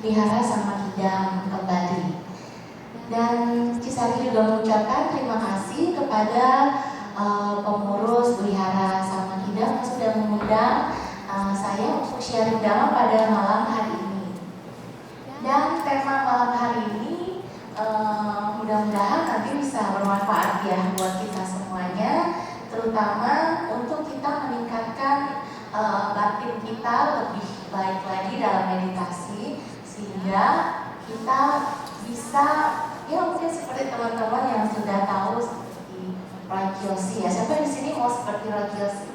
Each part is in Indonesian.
Wihara Samakidam kembali. Dan Cisari juga mengucapkan terima kasih kepada pengurus Wihara Samakidam yang sudah mengundang saya untuk sharing dalam pada malam hari ini. Dan tema malam hari ini mudah-mudahan nanti bisa bermanfaat ya buat kita semuanya, terutama untuk kita meningkatkan batin kita lebih baik lagi dalam meditasi, sehingga kita bisa ya mungkin seperti teman-teman yang sudah tahu seperti Ragyosi ya. Siapa di sini mau seperti Ragyosi?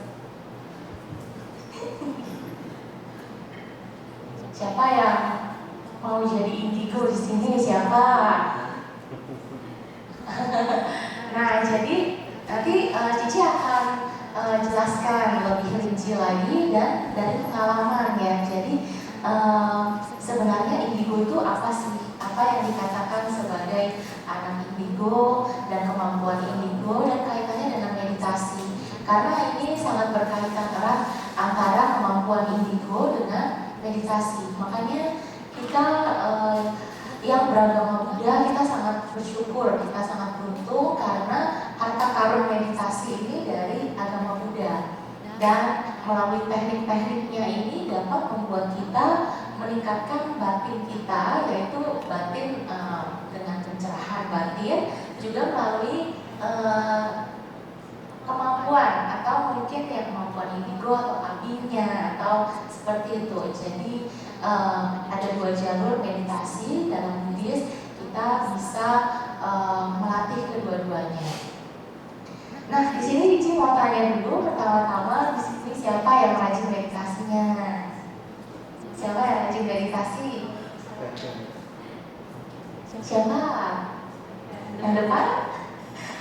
Siapa yang mau jadi indigo di sini? Siapa? Nah, jadi nanti Cici akan jelaskan lebih rinci lagi dan dari pengalaman ya. Jadi sebenarnya indigo itu apa sih? Apa yang dikatakan sebagai anak indigo dan kemampuan indigo dan kaitannya dengan meditasi. Karena ini sangat berkaitan erat antara kemampuan indigo dengan meditasi. Makanya kita yang beragama Buddha, kita sangat bersyukur, kita sangat beruntung karena harta karun meditasi ini dari agama Buddha. Dan melalui teknik-tekniknya ini dapat membuat kita meningkatkan batin kita, yaitu batin dengan pencerahan batin, juga melalui kemampuan atau mungkin ya kemampuan indigo atau abinya atau seperti itu. Jadi ada dua jalur meditasi dalam Buddhis, kita bisa melatih kedua-duanya. Nah, di sini Cici mau tanya dulu pertama-tama, di sini siapa yang rajin meditasinya? Siapa yang rajin meditasi? Siapa? Yang depan?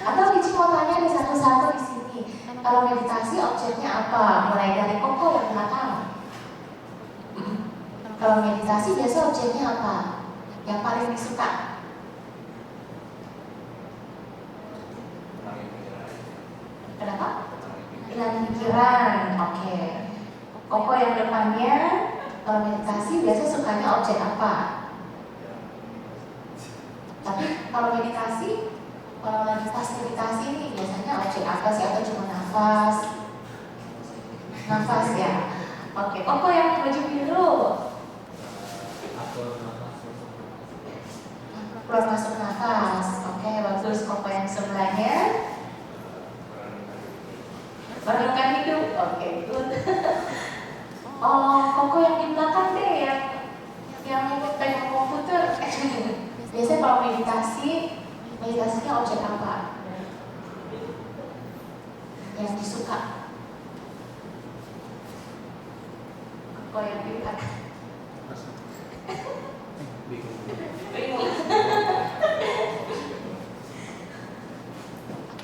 Atau Cici mau tanya di satu-satu di sini. Kalau meditasi objeknya apa? Mulai dari Koko yang belakang. Kalau meditasi biasa objeknya apa? Yang paling disuka? Kenapa? Hilang pikiran. Oke. Koko yang depannya, kalau meditasi biasa sukanya objek apa? Tapi kalau meditasi, kalau lagi pas meditasi ini biasanya objek apa sih? Atau cuma nafas? Nafas ya. Oke. Koko yang baju biru. Keluar masuk nafas. Oke, bagus. Koko yang sebelahnya. Merenungkan hidup. Oke, good. Oh, Koko yang di belakang deh, yang pegang komputer. Biasanya kalau meditasinya objek apa? Yang disuka? Koko yang di belakang. Bingung.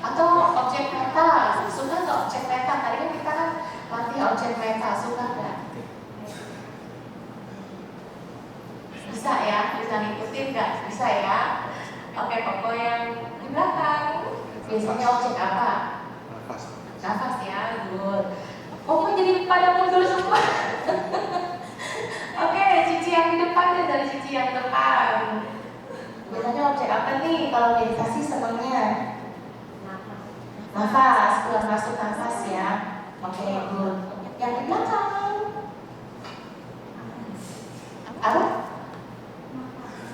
Atau objek meta, suka nggak objek meta? Tadi kan kita kan latih objek meta, suka nggak? Bisa ya, bisa ngikutin nggak? Bisa ya. Oke, Koko yang di belakang biasanya objek apa? Nafas ya, good. Koko jadi pada mundur semua. Oke, Cici yang di depan dan dari Cici yang depan. Biasanya objek apa nih kalau meditasi senangnya? Nafas, keluar masuk nafas ya. Oke, good. Yang di belakang apa?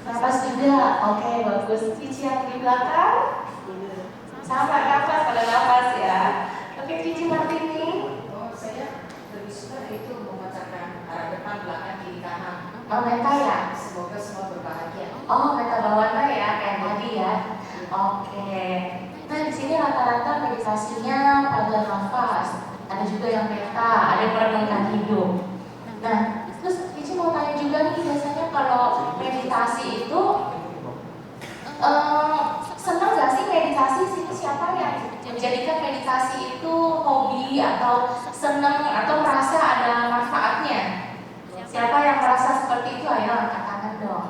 Nafas juga. Oke, bagus. Cici yang di belakang sama nafas, pada nafas ya. Oke, Cici Martini. Saya lebih suka itu membacakan arah depan, belakang, kiri, kanan. Oh, meta ya? Semoga semua berbahagia. Oh, meta bawana ya, kayak tadi ya. Oke. Nah, di sini rata-rata meditasinya pada nafas. Ada juga yang meta, ada yang merenungkan hidup. Nah, terus Cici mau tanya juga nih, biasanya kalau meditasi itu senang gak sih meditasi? Sini siapa yang menjadikan meditasi itu hobi atau senang atau merasa ada manfaatnya? Siapa yang merasa seperti itu? Ayo angkat tangan dong.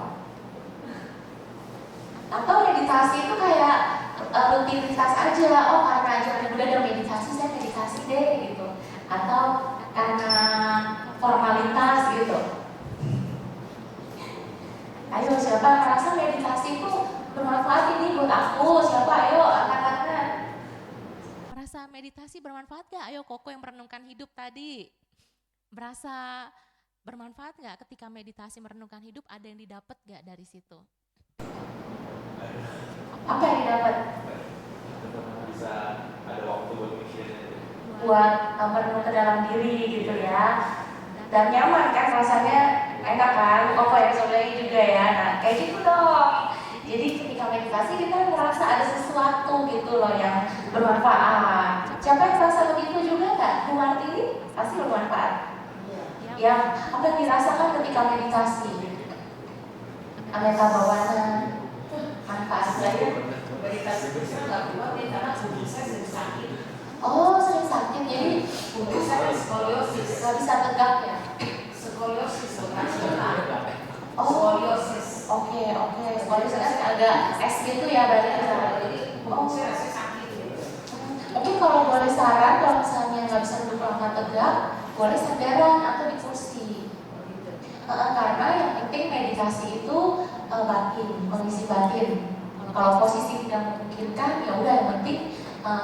Atau meditasi itu kayak rutinitas aja, oh karena ajaran Buddha ada meditasi, saya meditasi deh gitu. Atau karena formalitas gitu. Ayo siapa yang merasa meditasi itu bermanfaat ini buat aku? Siapa? Ayo angkat tangan. Merasa meditasi bermanfaat gak? Ayo Koko yang merenungkan hidup tadi. Berasa bermanfaat gak ketika meditasi merenungkan hidup? Ada yang didapat gak dari situ? Apa yang didapat? Bisa ada waktu buat mikir. Buat merenung ke dalam diri gitu ya. Dan nyaman kan rasanya, enak kan? Koko yang sebelahnya juga ya. Nah kayak gitu dong. Jadi ketika meditasi kita merasa ada sesuatu gitu loh yang bermanfaat. Siapa yang merasa begitu juga nggak? Bu Martini pasti bermanfaat. Yang apa yang dirasakan ketika meditasi? Aneka bawana, manfaat saya. Meditasi itu nggak kuat nih karena tubuh saya sering sakit. Oh sering sakit jadi Tubuh saya skoliosis. nggak bisa tegak ya? Skoliosis operasional. Oh. Skoliosis. Oke. Skoliosis kan agak es gitu ya berarti. Jadi tubuh saya rasanya sakit gitu. Mungkin kalau boleh saran, kalau misalnya nggak bisa duduk lama tegak, boleh sandaran atau di kursi. Karena yang penting meditasi itu batin, kondisi batin. Kalau posisi tidak memungkinkan, ya udah yang penting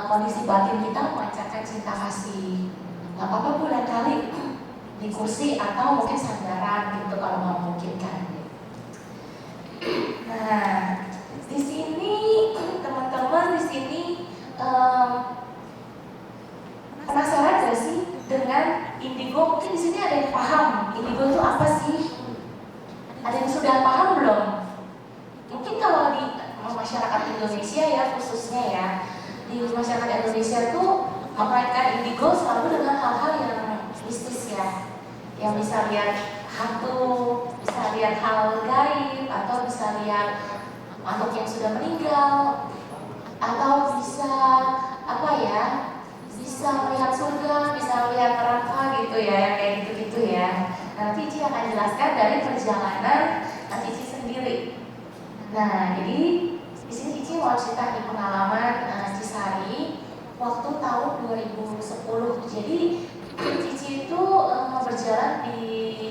kondisi batin kita memancarkan cinta kasih. Nggak apa-apa Bu lain kali di kursi atau mungkin sandaran gitu kalau memungkinkan. Nah, di sini teman-teman di sini penasaran gak sih dengan indigo? Mungkin di sini ada yang paham indigo itu apa sih? Ada yang sudah paham belum? Mungkin kalau di masyarakat Indonesia ya khususnya ya, di masyarakat Indonesia tuh mengkaitkan indigo selalu dengan hal-hal yang mistis ya, yang bisa lihat hantu, bisa lihat hal gaib, atau bisa lihat makhluk yang sudah meninggal, atau bisa apa ya? Bisa melihat surga, bisa melihat neraka gitu ya, yang kayak gitu-gitu ya. Nanti Cici akan jelaskan dari perjalanan Cici sendiri. Nah, jadi di sini Cici mau cerita nih pengalaman Cisari waktu tahun 2010. Jadi Cici itu berjalan di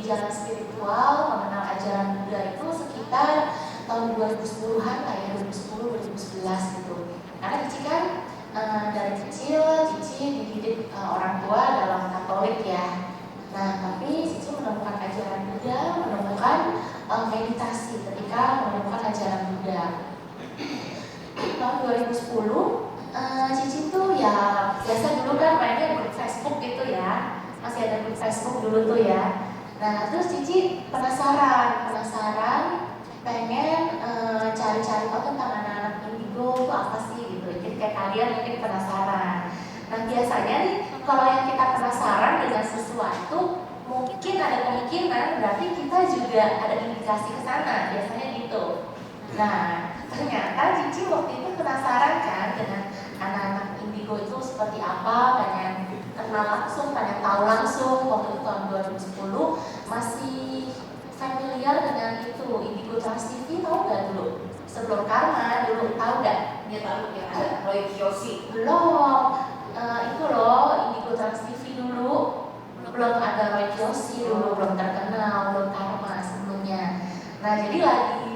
jalan spiritual, mengenal ajaran Buddha itu sekitar tahun 2010-an lah ya, 2010-2011 gitu. Karena Cici kan dari kecil Cici dididik orang tua dalam Katolik ya. Nah, tapi Cici menemukan ajaran Buddha, menemukan meditasi ketika menemukan ajaran Buddha. Tahun 2010 Cici tuh ya biasa dulu kan mainnya di grup Facebook gitu ya, masih ada grup Facebook dulu tuh ya. Nah terus Cici penasaran pengen cari-cari tahu tentang anak-anak indigo itu apa sih gitu. Jadi kayak kalian mungkin penasaran. Nah biasanya nih kalau yang kita penasaran dengan sesuatu mungkin ada kemungkinan berarti kita juga ada indikasi ke sana, biasanya gitu. Nah ternyata Cici waktu itu penasaran kan dengan anak-anak indigo itu seperti apa, pengen kenal langsung, pengen tahu langsung. Waktu itu tahun 2010 masih familiar dengan itu Indigo Trans TV, tahu nggak dulu? Sebelum Karma dulu tahu nggak? Dia tahu ya ada Roy Kiyoshi. Belum, itu loh Indigo Trans TV dulu belum ada Roy Kiyoshi dulu, belum terkenal, belum Karma sebelumnya. Nah jadi lagi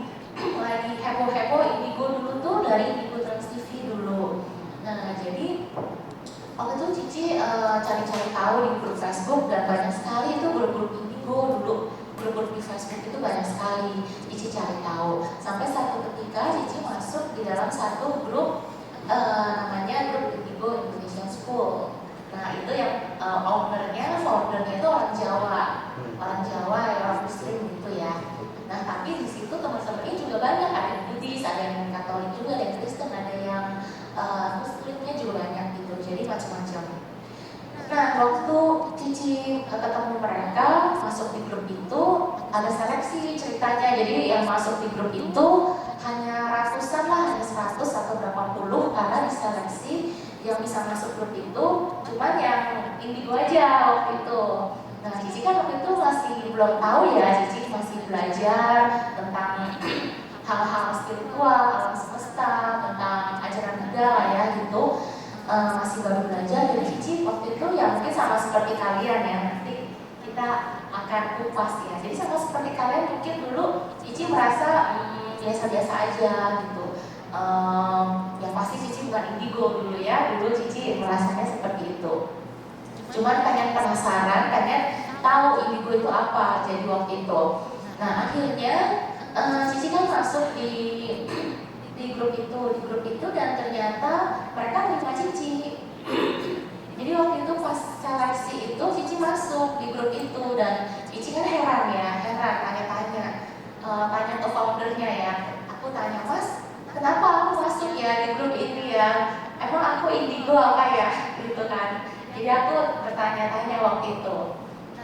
heboh-heboh Indigo dulu tuh dari Indigo Trans TV dulu. Nah jadi waktu itu Cici cari-cari tahu di grup Facebook dan banyak sekali itu grup-grup indigo dulu. Grup-grup di Facebook itu banyak sekali. Cici cari tahu. Sampai satu ketika Cici masuk di dalam satu grup namanya Grup Indigo Indonesian School. Nah itu yang foundernya itu orang Jawa ya, orang Muslim gitu ya. Nah tapi di situ teman-temannya juga banyak, ada yang Buddhis, ada yang Katolik juga, ada yang Kristen, ada yang Muslimnya juga banyak gitu, jadi macam-macam. Nah waktu Cici ketemu mereka masuk di grup itu ada seleksi ceritanya. Jadi yang masuk di grup itu hanya ratusan lah, hanya 100 atau berapa puluh, karena diseleksi yang bisa masuk grup itu cuman yang indigo aja waktu itu. Nah Cici kan waktu itu masih belum tahu ya, Cici masih belajar tentang hal-hal spiritual, alam semesta, tentang ajaran Buddha lah ya gitu. Masih baru belajar, jadi Cici waktu itu ya mungkin sama seperti kalian ya, nanti kita akan kupas ya. Jadi sama seperti kalian mungkin dulu Cici merasa biasa-biasa aja gitu. Yang pasti Cici bukan indigo dulu ya, dulu Cici merasanya seperti itu. Cuman pengen penasaran, pengen tahu indigo itu apa jadi waktu itu. Nah akhirnya Cici kan masuk di grup itu dan ternyata mereka menerima Cici. Jadi waktu itu pas seleksi itu Cici masuk di grup itu dan Cici kan heran tanya-tanya ke foundernya ya. Aku tanya, Mas, kenapa aku masuk ya di grup ini ya? Emang aku indigo apa ya? Gitu kan. Jadi aku bertanya-tanya waktu itu.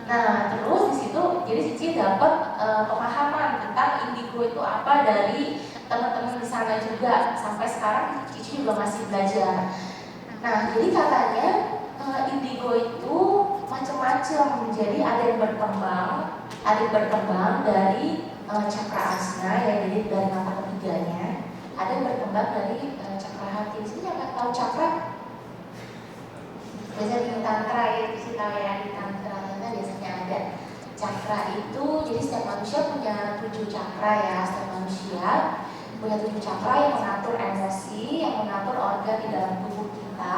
Nah terus di situ jadi Cici dapat pemahaman tentang indigo itu apa dari teman-teman di sana juga. Sampai sekarang Cici juga masih belajar. Nah jadi katanya indigo itu macam-macam. Jadi ada yang berkembang dari cakra asna ya, jadi dari mata ketiganya. Ada yang berkembang dari cakra hati. Di sini nggak tahu cakra? Biasanya di tantra ya, di tahu ya, di tantra biasanya ada cakra itu. Jadi setiap manusia punya 7 cakra ya, setiap manusia punya 7 cakra yang mengatur emosi, yang mengatur organ di dalam tubuh kita.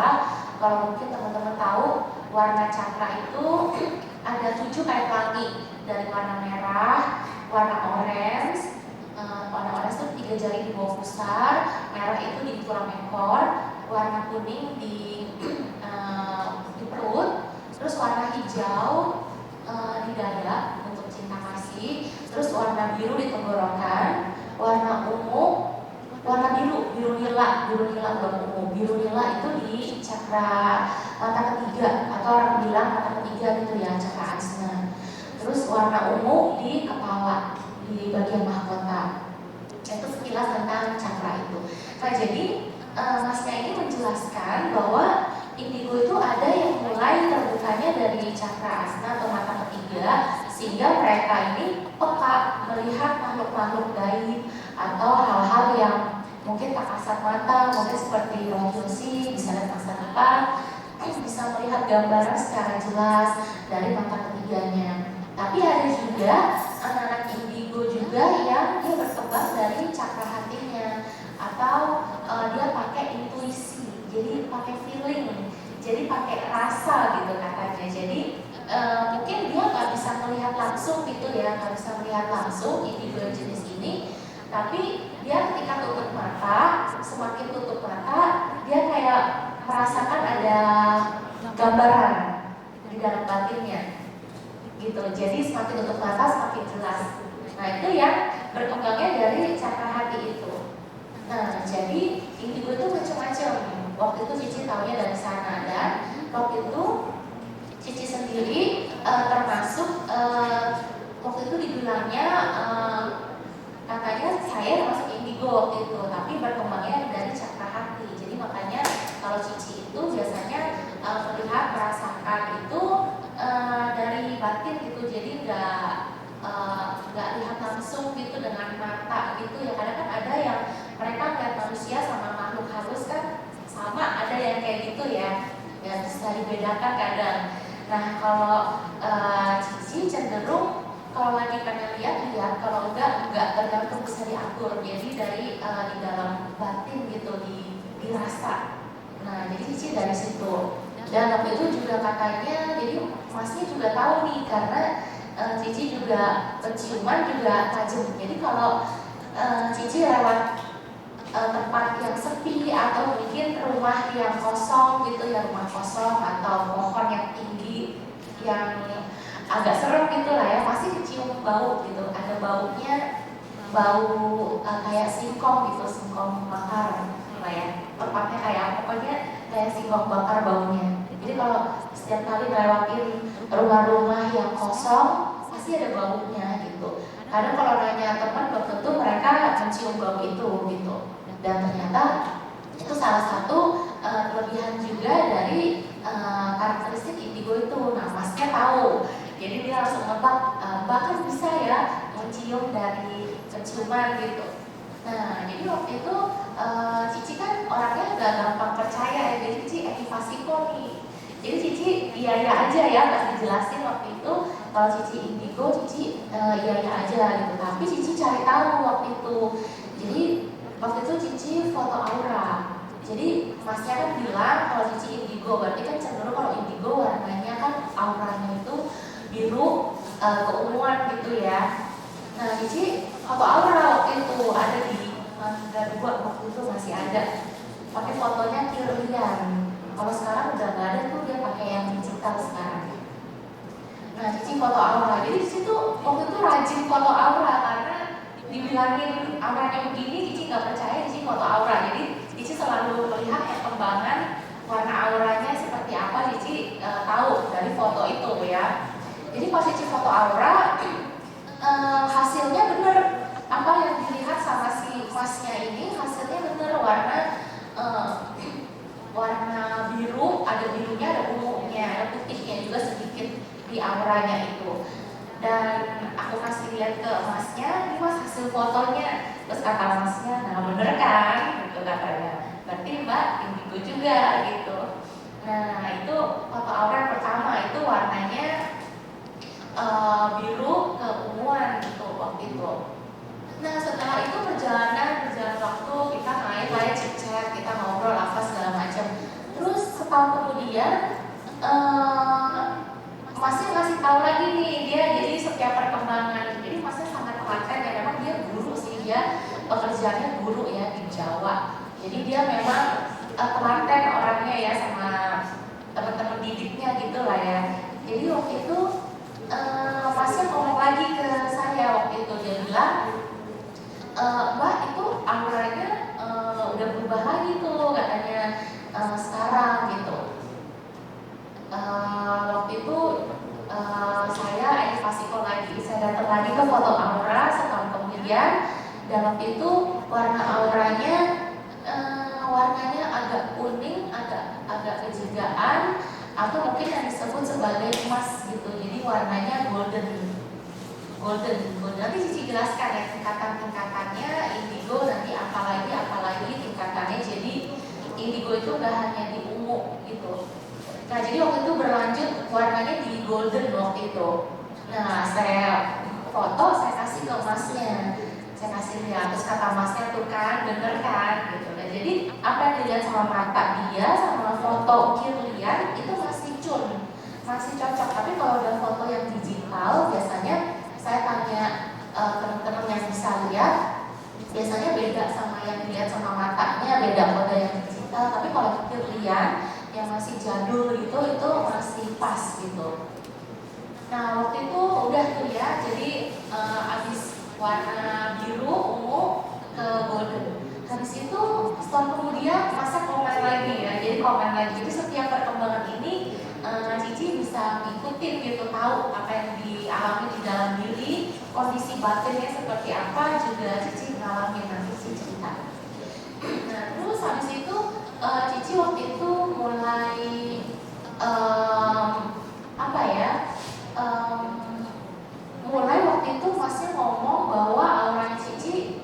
Kalau mungkin teman-teman tahu, warna cakra itu ada 7 kayak pelangi, dari warna merah, warna orange. Warna orange itu 3 jari di bawah pusar, merah itu di tulang ekor, warna kuning di perut, terus warna hijau di dada untuk cinta kasih, terus warna biru di tenggorokan, warna ungu, warna biru nila bukan ungu, biru nila itu di cakra mata ketiga atau orang bilang mata ketiga gitu ya, cakra asna. Terus warna ungu di kepala, di bagian mahkota. Itu sekilas tentang cakra itu. Nah jadi Masnya ini menjelaskan bahwa indigo itu ada yang mulai terbukanya dari cakra asna atau mata ketiga, sehingga mereka ini peka melihat makhluk-makhluk gaib atau hal-hal yang mungkin tak kasat mata, mungkin seperti roh Yosi, bisa lihat masa depan, bisa melihat gambaran secara jelas dari mata ketiganya. Tapi ada juga anak-anak indigo juga yang dia berkembang dari cakra hatinya, atau dia pakai intuisi, jadi pakai feeling, jadi pakai rasa gitu katanya. Jadi mungkin dia nggak bisa melihat langsung gitu ya, nggak bisa melihat langsung indigo jenis ini, tapi dia ketika tutup mata, semakin tutup mata, dia kayak merasakan ada gambaran di dalam batinnya gitu. Jadi semakin tutup mata semakin jelas. Nah itu yang berkembangnya dari cakra hati itu. Nah jadi indigo itu macam-macam. Waktu itu Cici tahunya dari sana, dan waktu itu Cici sendiri termasuk waktu itu dibilangnya katanya saya masuk indigo waktu itu, tapi berkembangnya dari cakra hati. Jadi makanya kalau Cici itu biasanya melihat merasakan itu dari batin gitu, jadi nggak lihat langsung gitu dengan mata gitu ya. Kadang kan ada yang mereka melihat manusia sama makhluk halus kan sama, ada yang kayak gitu ya, ya bisa dibedakan kadang. Nah kalau Cici cenderung kalau lagi pengen lihat, kalau enggak tergantung, bisa diatur. Jadi dari di dalam batin gitu, dirasa. Nah jadi Cici dari situ. Dan waktu itu juga katanya, jadi Masnya juga tahu nih, karena Cici juga penciuman juga tajam. Jadi kalau Cici lewat tempat yang sepi atau mungkin rumah yang kosong gitu ya, rumah kosong atau pohon yang tinggi yang agak serem gitu lah ya, pasti kecium bau gitu. Ada baunya, bau kayak singkong gitu, singkong bakar lah ya. Tempatnya kayak pokoknya kayak singkong bakar baunya. Jadi kalau setiap kali lewatin rumah-rumah yang kosong pasti ada baunya gitu. Kadang kalau nanya teman belum tentu mereka mencium bau itu gitu. Dan ternyata itu salah satu kelebihan juga dari karakteristik indigo itu. Nah Masnya tahu, jadi dia langsung nebak, bahkan bisa ya mencium dari penciuman gitu. Nah jadi waktu itu Cici kan orangnya gak gampang percaya ya, jadi Cici aktivasiko nih. Jadi Cici iya aja ya, gak dijelasin waktu itu kalau Cici indigo, Cici iya aja gitu. Tapi Cici cari tahu waktu itu. Jadi waktu itu Cici foto aura. Jadi masnya kan bilang kalau Cici indigo, berarti kan cenderung kalau indigo warnanya kan auranya itu biru keunguan gitu ya. Nah Cici foto aura waktu itu ada di Mangga 2 waktu itu masih ada. Pakai fotonya Kirlian. Kalau sekarang udah nggak ada tuh, dia pakai yang digital sekarang. Nah Cici foto aura. Jadi di situ waktu itu rajin foto aura karena dibilangin auranya begini, Cici nggak percaya, Cici foto aura. Jadi Cici selalu melihat perkembangan warna auranya seperti apa, Cici tahu dari foto itu ya. Jadi pas Cici foto aura, hasilnya bener apa yang dilihat sama si masnya ini, hasilnya bener warna biru, ada birunya, ada ungunya, ada putihnya juga sedikit di auranya itu. Dan aku kasih lihat ke masnya, ini mas hasil fotonya. Terus kata masnya, nah bener kan? Gitu katanya. Berarti mbak indigo juga gitu. Nah itu foto aura yang pertama, itu warnanya biru keunguan gitu waktu itu. Nah setelah itu perjalanan waktu, kita main chat, kita ngobrol apa segala macam. Terus setahun kemudian masnya ngasih tahu lagi nih dia, jadi setiap perkembangan, jadi masnya sangat telaten ya, memang dia guru sih, dia pekerjaannya guru ya di Jawa. Jadi dia memang telaten orangnya ya sama teman-teman didiknya gitu lah ya. Jadi waktu itu masnya ngomong lagi ke saya waktu itu, dia bilang, mbak itu auranya udah berubah lagi tuh katanya sekarang gitu. Waktu itu saya invasikan lagi, saya datang lagi ke foto aura setahun kemudian, dan waktu itu warna auranya agak kuning, agak kejegaan, atau mungkin yang disebut sebagai emas gitu. Jadi warnanya golden. Nanti Cici jelaskan ya tingkatan-tingkatannya indigo, nanti apalagi tingkatannya. Jadi indigo itu gak hanya di ungu gitu. Nah jadi waktu itu berlanjut warnanya di golden waktu itu. Nah saya foto, saya kasih ke masnya, saya kasih lihat, terus kata masnya tuh kan bener kan gitu. Nah jadi apa yang dilihat sama mata dia sama foto Kirlian itu masih cocok. Tapi kalau udah foto yang digital, biasanya saya tanya teman-teman yang bisa lihat, biasanya beda sama yang dilihat sama matanya, beda kode yang digital. Tapi kalau Kirlian yang masih jadul itu masih pas gitu. Nah waktu itu udah tuh ya, jadi abis warna biru, ungu ke golden. Habis itu setahun kemudian masa komen lagi ya, jadi komen lagi. Jadi setiap perkembangan ini Cici bisa ngikutin gitu, tahu apa yang dialami di dalam diri, kondisi batinnya seperti apa juga Cici ngalamin, nanti Cici cerita. Nah terus habis itu Cici waktu itu mulai mulai waktu itu masih ngomong bahwa auranya Cici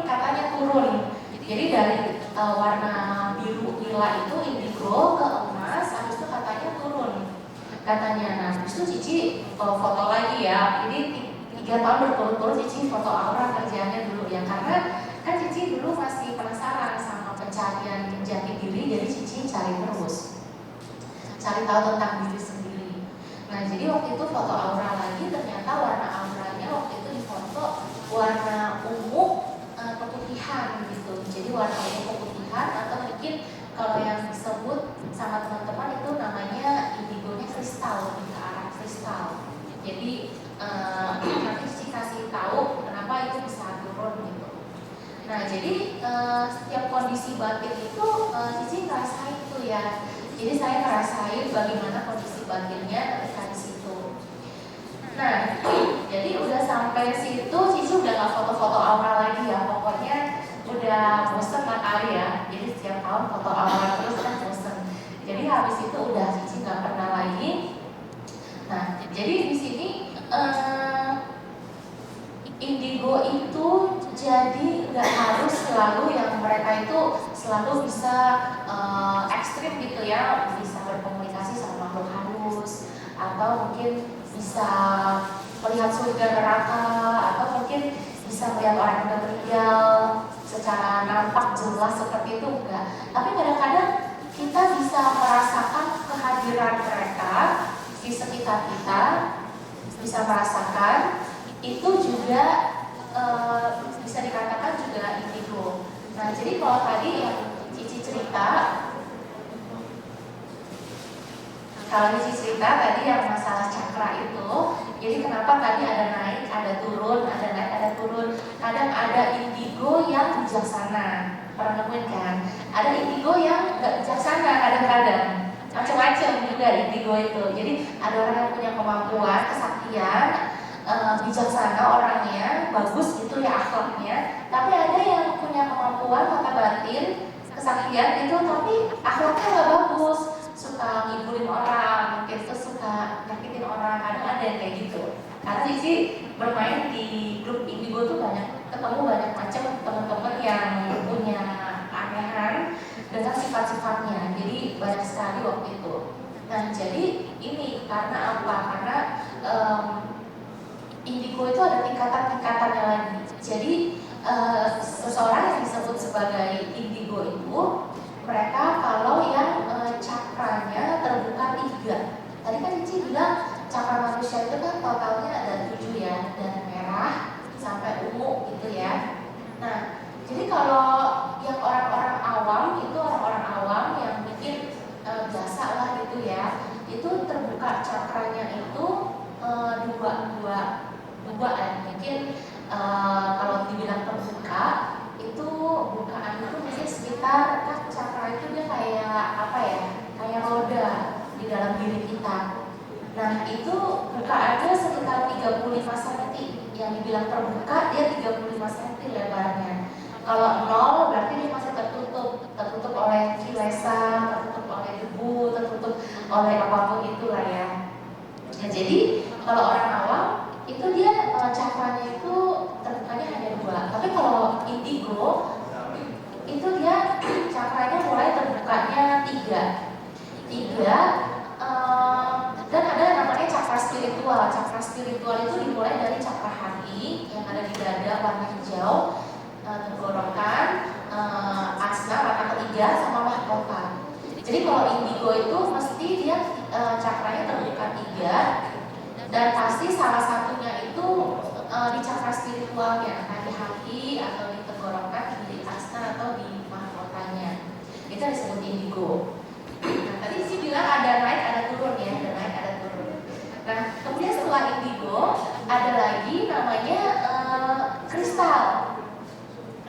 katanya turun. Jadi dari warna biru nila itu indigo ke emas, habis itu katanya turun. Katanya, nah habis itu Cici foto lagi ya. Ini 3 tahun berturut-turut Cici foto aura kerjanya dulu ya, karena kan Cici dulu masih penasaran sama pencarian jati diri, jadi Cici cari terus, cari tahu tentang diri sendiri. Nah jadi waktu itu foto aura lagi, ternyata warna auranya waktu itu difoto warna ungu keputihan gitu. Jadi warna ungu keputihan, atau mungkin kalau yang disebut sama teman-teman itu namanya indigonya kristal, lebih ke arah kristal. Jadi nanti Cici kasih tahu kenapa itu bisa turun gitu. Nah jadi setiap kondisi batin itu Cici ngerasain tuh ya. Jadi saya ngerasain bagaimana kondisi batinnya ketika di situ. Nah jadi udah sampai situ Cici udah gak foto-foto aura lagi ya. Pokoknya udah bosen lah kali ya. Jadi setiap tahun foto aura terus kan bosen. Jadi habis itu udah Cici gak pernah lagi. Nah jadi di sini indigo itu jadi nggak harus selalu yang mereka itu selalu bisa ekstrim gitu ya, bisa berkomunikasi sama makhluk halus, atau mungkin bisa melihat surga neraka, atau mungkin bisa melihat orang yang meninggal. secara nampak jelas seperti itu enggak, tapi kadang-kadang kita bisa merasakan kehadiran mereka di sekitar kita, bisa merasakan itu juga bisa dikatakan juga indigo. Nah, jadi kalau tadi yang Cici cerita, tadi yang masalah cakra itu, jadi kenapa tadi ada naik, ada turun, ada naik, ada turun. Kadang ada indigo yang bijaksana, pernah nemuin kan? Ada indigo yang nggak bijaksana kadang-kadang, macam-macam juga indigo itu. Jadi ada orang yang punya kemampuan, kesaktian, bijaksana orangnya, bagus gitu ya akhlaknya. Tapi ada yang punya kemampuan mata batin, kesaktian itu, tapi akhlaknya nggak bagus, suka ngibulin orang, mungkin itu suka nyakitin orang, kadang ada yang kayak gitu. Karena Cici bermain di grup indigo tuh ketemu banyak macam teman-teman yang punya anehan dengan sifat-sifatnya, jadi banyak sekali waktu itu. Nah, jadi ini karena apa? Karena indigo itu ada tingkatan-tingkatannya lagi. Jadi seseorang yang disebut sebagai indigo itu, mereka kalau yang cakranya terbuka 3. Tadi kan Cici bilang cakra manusia itu kan totalnya ada 7 ya, dari merah sampai ungu gitu ya. Nah, jadi kalau yang orang-orang awam itu, orang-orang awam yang mungkin biasa lah gitu ya, itu terbuka cakranya itu dua ya. Mungkin kalau dibilang terbuka itu bukaan itu mungkin sekitar, kan cakra itu dia kayak apa ya, kayak roda di dalam diri kita. Nah, itu bukaannya sekitar 35 cm. Yang dibilang terbuka dia 35 cm lebarnya. Kalau 0 berarti dia masih tertutup oleh kilesan, tertutup oleh debu, tertutup oleh apapun itulah ya. Nah, jadi kalau orang awam itu dia cakranya itu terbukanya hanya 2. Tapi kalau indigo itu dia cakranya mulai terbukanya 3. Dan ada namanya cakra spiritual. Cakra spiritual itu dimulai dari cakra hati yang ada di dada warna hijau, tenggorokan, asna warna ketiga, sama mahkota. Jadi kalau indigo itu mesti dia cakranya terbuka 3, dan pasti salah satunya itu di cakra spiritualnya, entah di hati atau di tenggorokan, di asna atau di mahkotanya. Itu disebut indigo. Nah, tadi sih bilang ada naik, ada turun ya, ada naik, ada turun. Nah, kemudian setelah indigo ada lagi namanya kristal.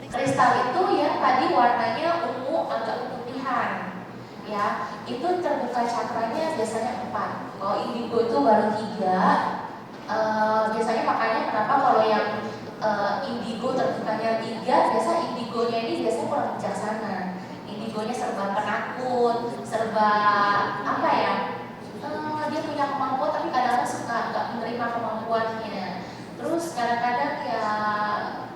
Kristal itu yang tadi warnanya ungu agak keputihan, ya, itu terbuka cakranya biasanya 4. Kalau indigo itu baru 3. Biasanya makanya kenapa kalau yang indigo terbukanya 3, biasa indigonya ini biasanya kurang bijaksana. Indigonya serba penakut, serba apa ya? Dia punya kemampuan tapi kadang-kadang suka nggak menerima kemampuannya. Terus kadang-kadang ya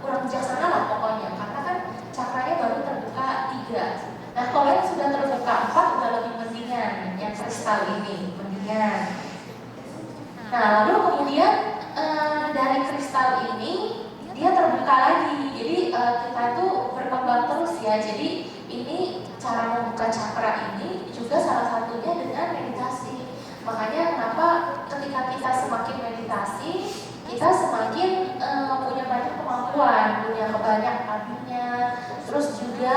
kurang bijaksana lah pokoknya, karena kan cakranya baru terbuka 3. Nah, kalau yang sudah terbuka 4 udah lebih mendingan, yang kristal ini mendingan. Nah, lalu kemudian dari kristal ini dia terbuka lagi. Jadi kita tuh berkembang terus ya. Jadi ini cara membuka cakra ini juga salah satunya dengan meditasi. Makanya kenapa ketika kita semakin meditasi, kita semakin punya banyak kemampuan, punya banyak abinya, terus juga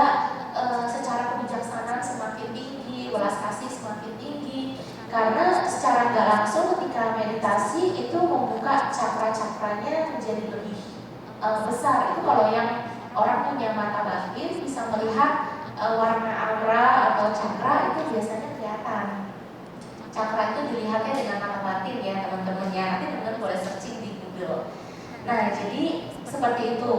secara kebijaksanaan semakin tinggi, welas kasih semakin tinggi. Karena secara nggak langsung ketika meditasi itu membuka cakra-cakranya menjadi lebih besar. Itu kalau yang orang punya mata batin bisa melihat warna aura atau cakra itu biasanya kelihatan. Cakra itu dilihatnya dengan mata batin ya teman-teman ya. Nanti teman-teman boleh searching di Google. Nah, jadi seperti itu.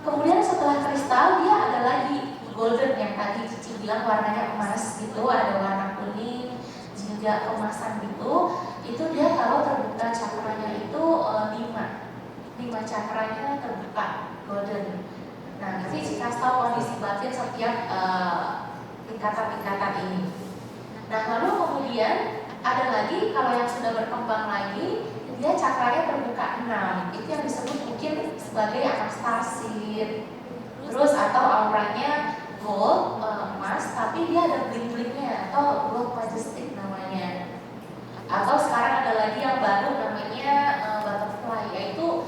Kemudian setelah kristal dia ada lagi golden yang tadi Cici bilang warnanya emas gitu, ada warna kuning, juga kemasan gitu. Itu dia kalau terbuka cakranya itu 5 cakranya terbuka golden. Nah, nanti Cici kasih tahu kondisi batin setiap tingkatan-tingkatan ini. Nah, lalu kemudian ada lagi kalau yang sudah berkembang lagi, dia cakranya terbuka 6. Itu yang disebut mungkin sebagai anak starseed. Terus atau auranya gold, emas, tapi dia ada bling-blingnya atau gold majestic namanya. Atau sekarang ada lagi yang baru namanya butterfly, yaitu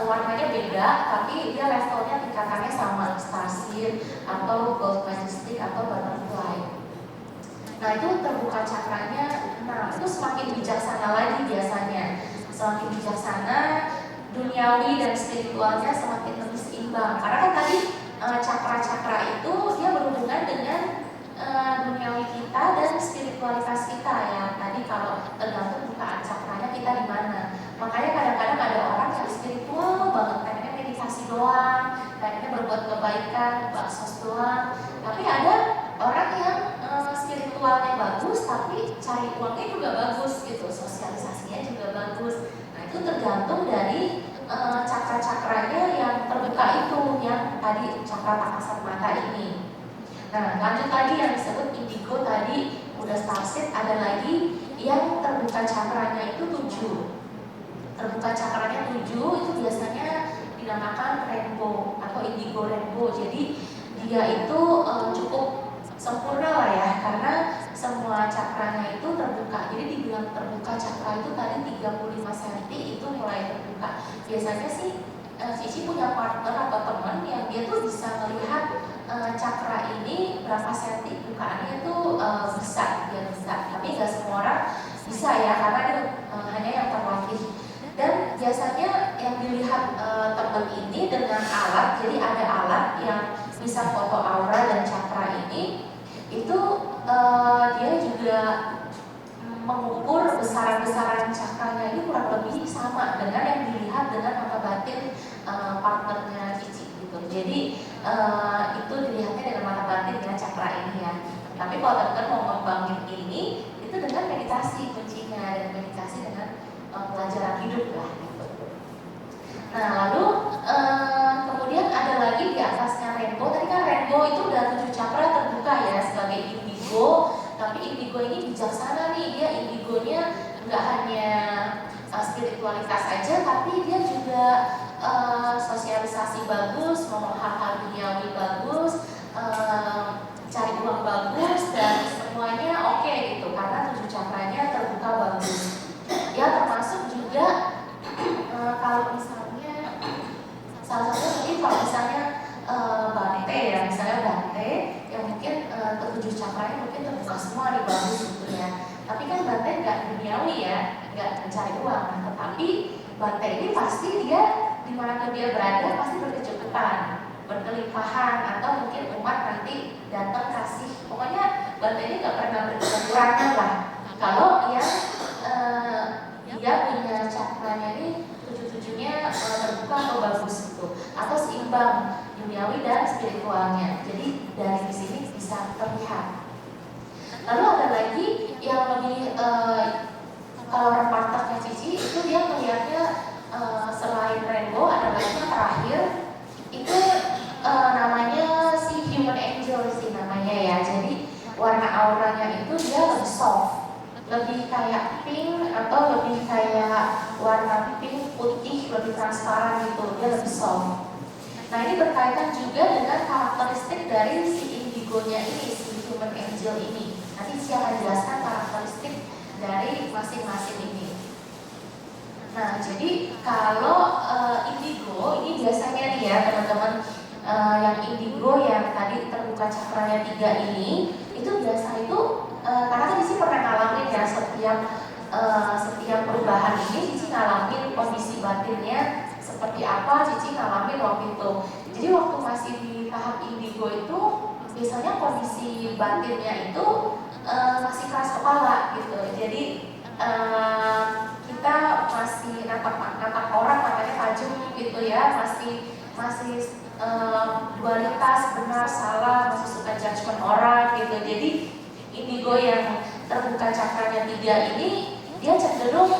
warnanya beda tapi dia levelnya tingkatannya sama, starseed atau gold majestic atau butterfly. Nah itu terbuka cakranya 6, itu semakin bijaksana lagi biasanya. Semakin bijaksana, duniawi dan spiritualnya semakin lebih seimbang. Karena kan tadi cakra-cakra itu dia berhubungan dengan duniawi kita dan spiritualitas kita ya. Tadi kalau tergantung bukaan cakranya kita di mana. Makanya kadang-kadang ada orang yang spiritual banget, pengennya meditasi doang, pengennya berbuat kebaikan, baksos doang. Tapi ada orang yang spiritualnya bagus, tapi cari uangnya juga bagus gitu, sosialisasinya juga bagus. Nah itu tergantung dari cakra-cakranya yang terbuka itu, yang tadi cakra tak kasat mata ini. Nah lanjut lagi yang disebut indigo tadi udah starseed, ada lagi yang terbuka cakranya itu 7. Terbuka cakranya 7 itu biasanya dinamakan rainbow atau indigo rainbow. Jadi dia itu cukup sempurna lah ya, karena semua cakranya itu terbuka. Jadi dibilang terbuka cakra itu tadi 35 cm itu mulai terbuka. Biasanya sih Cici punya partner atau teman yang dia tuh bisa melihat cakra ini berapa senti bukaannya itu bisa, dia bisa. Tapi nggak semua orang bisa ya, karena itu hanya yang terlatih. Dan biasanya yang dilihat teman ini dengan alat, jadi ada alat yang bisa foto aura dan cakra ini, itu dia juga mengukur besaran-besaran cakranya ini kurang lebih sama dengan yang dilihat dengan mata batin partnernya Cici gitu. Jadi itu dilihatnya dengan mata batin dengan cakra ini ya. Tapi kalau teman-teman mau ngembangin ini, itu dengan meditasi kuncinya, dan meditasi dengan pelajaran hidup lah gitu. Nah lalu kemudian ada lagi di atasnya rainbow. Tadi kan rainbow itu udah 7 cakra terbuka ya sebagai indigo. Tapi indigo ini bijaksana nih, dia indigonya nggak hanya spiritualitas aja, tapi dia juga sosialisasi bagus, ngomong hal-hal duniawi bagus, cari uang bagus, dan semuanya oke gitu, karena 7 cakranya terbuka bagus. Ya termasuk juga kalau misalnya salah satu mungkin kalau misalnya Bante ya, misalnya Bante yang mungkin ke-7 cakranya mungkin terbuka semua nih bagus gitu ya. Tapi kan Bante nggak duniawi ya, nggak mencari uang. Nah, tetapi Bante ini pasti dia dimanapun dia berada pasti berkecukupan, berkelimpahan, atau mungkin umat nanti datang kasih. Pokoknya Bante ini nggak pernah berkekurangan lah. Kalau yang dia punya cakranya ini 7-7-nya terbuka atau bagus gitu, atau seimbang duniawi dan spiritualnya. Jadi dari sini bisa terlihat. Lalu ada lagi yang lebih kalau orang partnernya Cici itu dia melihatnya selain rainbow ada lagi yang terakhir itu namanya si human angel sih namanya ya. Jadi warna auranya itu dia lebih soft, lebih kayak pink atau lebih kayak warna pink putih, lebih transparan gitu, dia lebih soft. Nah ini berkaitan juga dengan karakteristik dari si indigonya ini, si human angel ini. Nanti saya akan jelaskan karakteristik dari masing-masing ini. Nah jadi kalau indigo ini biasanya nih ya teman-teman, yang indigo yang tadi terbuka cakranya 3 ini, itu biasa itu karena kan Cici pernah ngalamin ya setiap perubahan ini Cici ngalamin kondisi batinnya seperti apa, Cici ngalamin waktu itu. Jadi waktu masih di tahap indigo itu biasanya kondisi batinnya itu masih keras kepala gitu. Jadi kita masih natap orang matanya tajam gitu ya, masih dualitas benar salah, masih suka judgement orang gitu. Jadi indigo yang terbuka cakranya 3 ini dia cenderung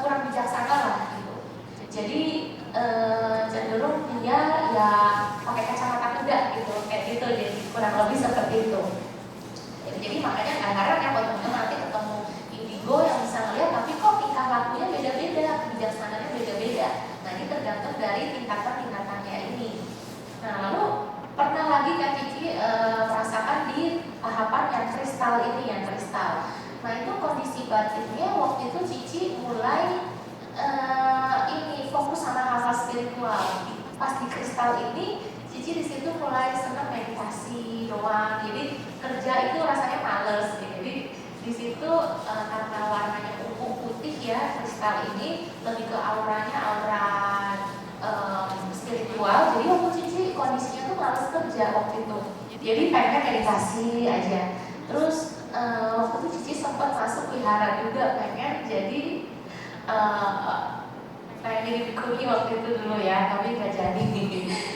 kurang bijaksana lah gitu. Jadi cenderung dia ya pakai kacamata kuda gitu, kayak gitu. Jadi kurang lebih seperti itu. Jadi makanya kadang-kadang ya kalau teman-teman nanti ketemu indigo yang bisa ngeliat, tapi kok tingkah lakunya beda-beda, kebijaksanaannya beda-beda. Nah ini tergantung dari dari tingkatan-tingkatannya ini. Nah, lalu pernah lagi kan Cici merasakan di tahapan yang kristal ini, yang kristal. Nah, itu kondisi batinnya waktu itu Cici mulai ini fokus sama hal-hal spiritual. Pas di kristal ini, Cici di situ mulai senang meditasi doang. Jadi kerja itu rasanya males. Jadi di situ karena warnanya ungu putih ya, kristal ini lebih ke auranya aura spiritual. Jadi waktu Cici kondisinya tuh males kerja waktu itu. Jadi pengen meditasi aja. Terus waktu itu Cici sempat masuk wihara juga, pengen jadi bikuni waktu itu dulu ya, tapi nggak jadi.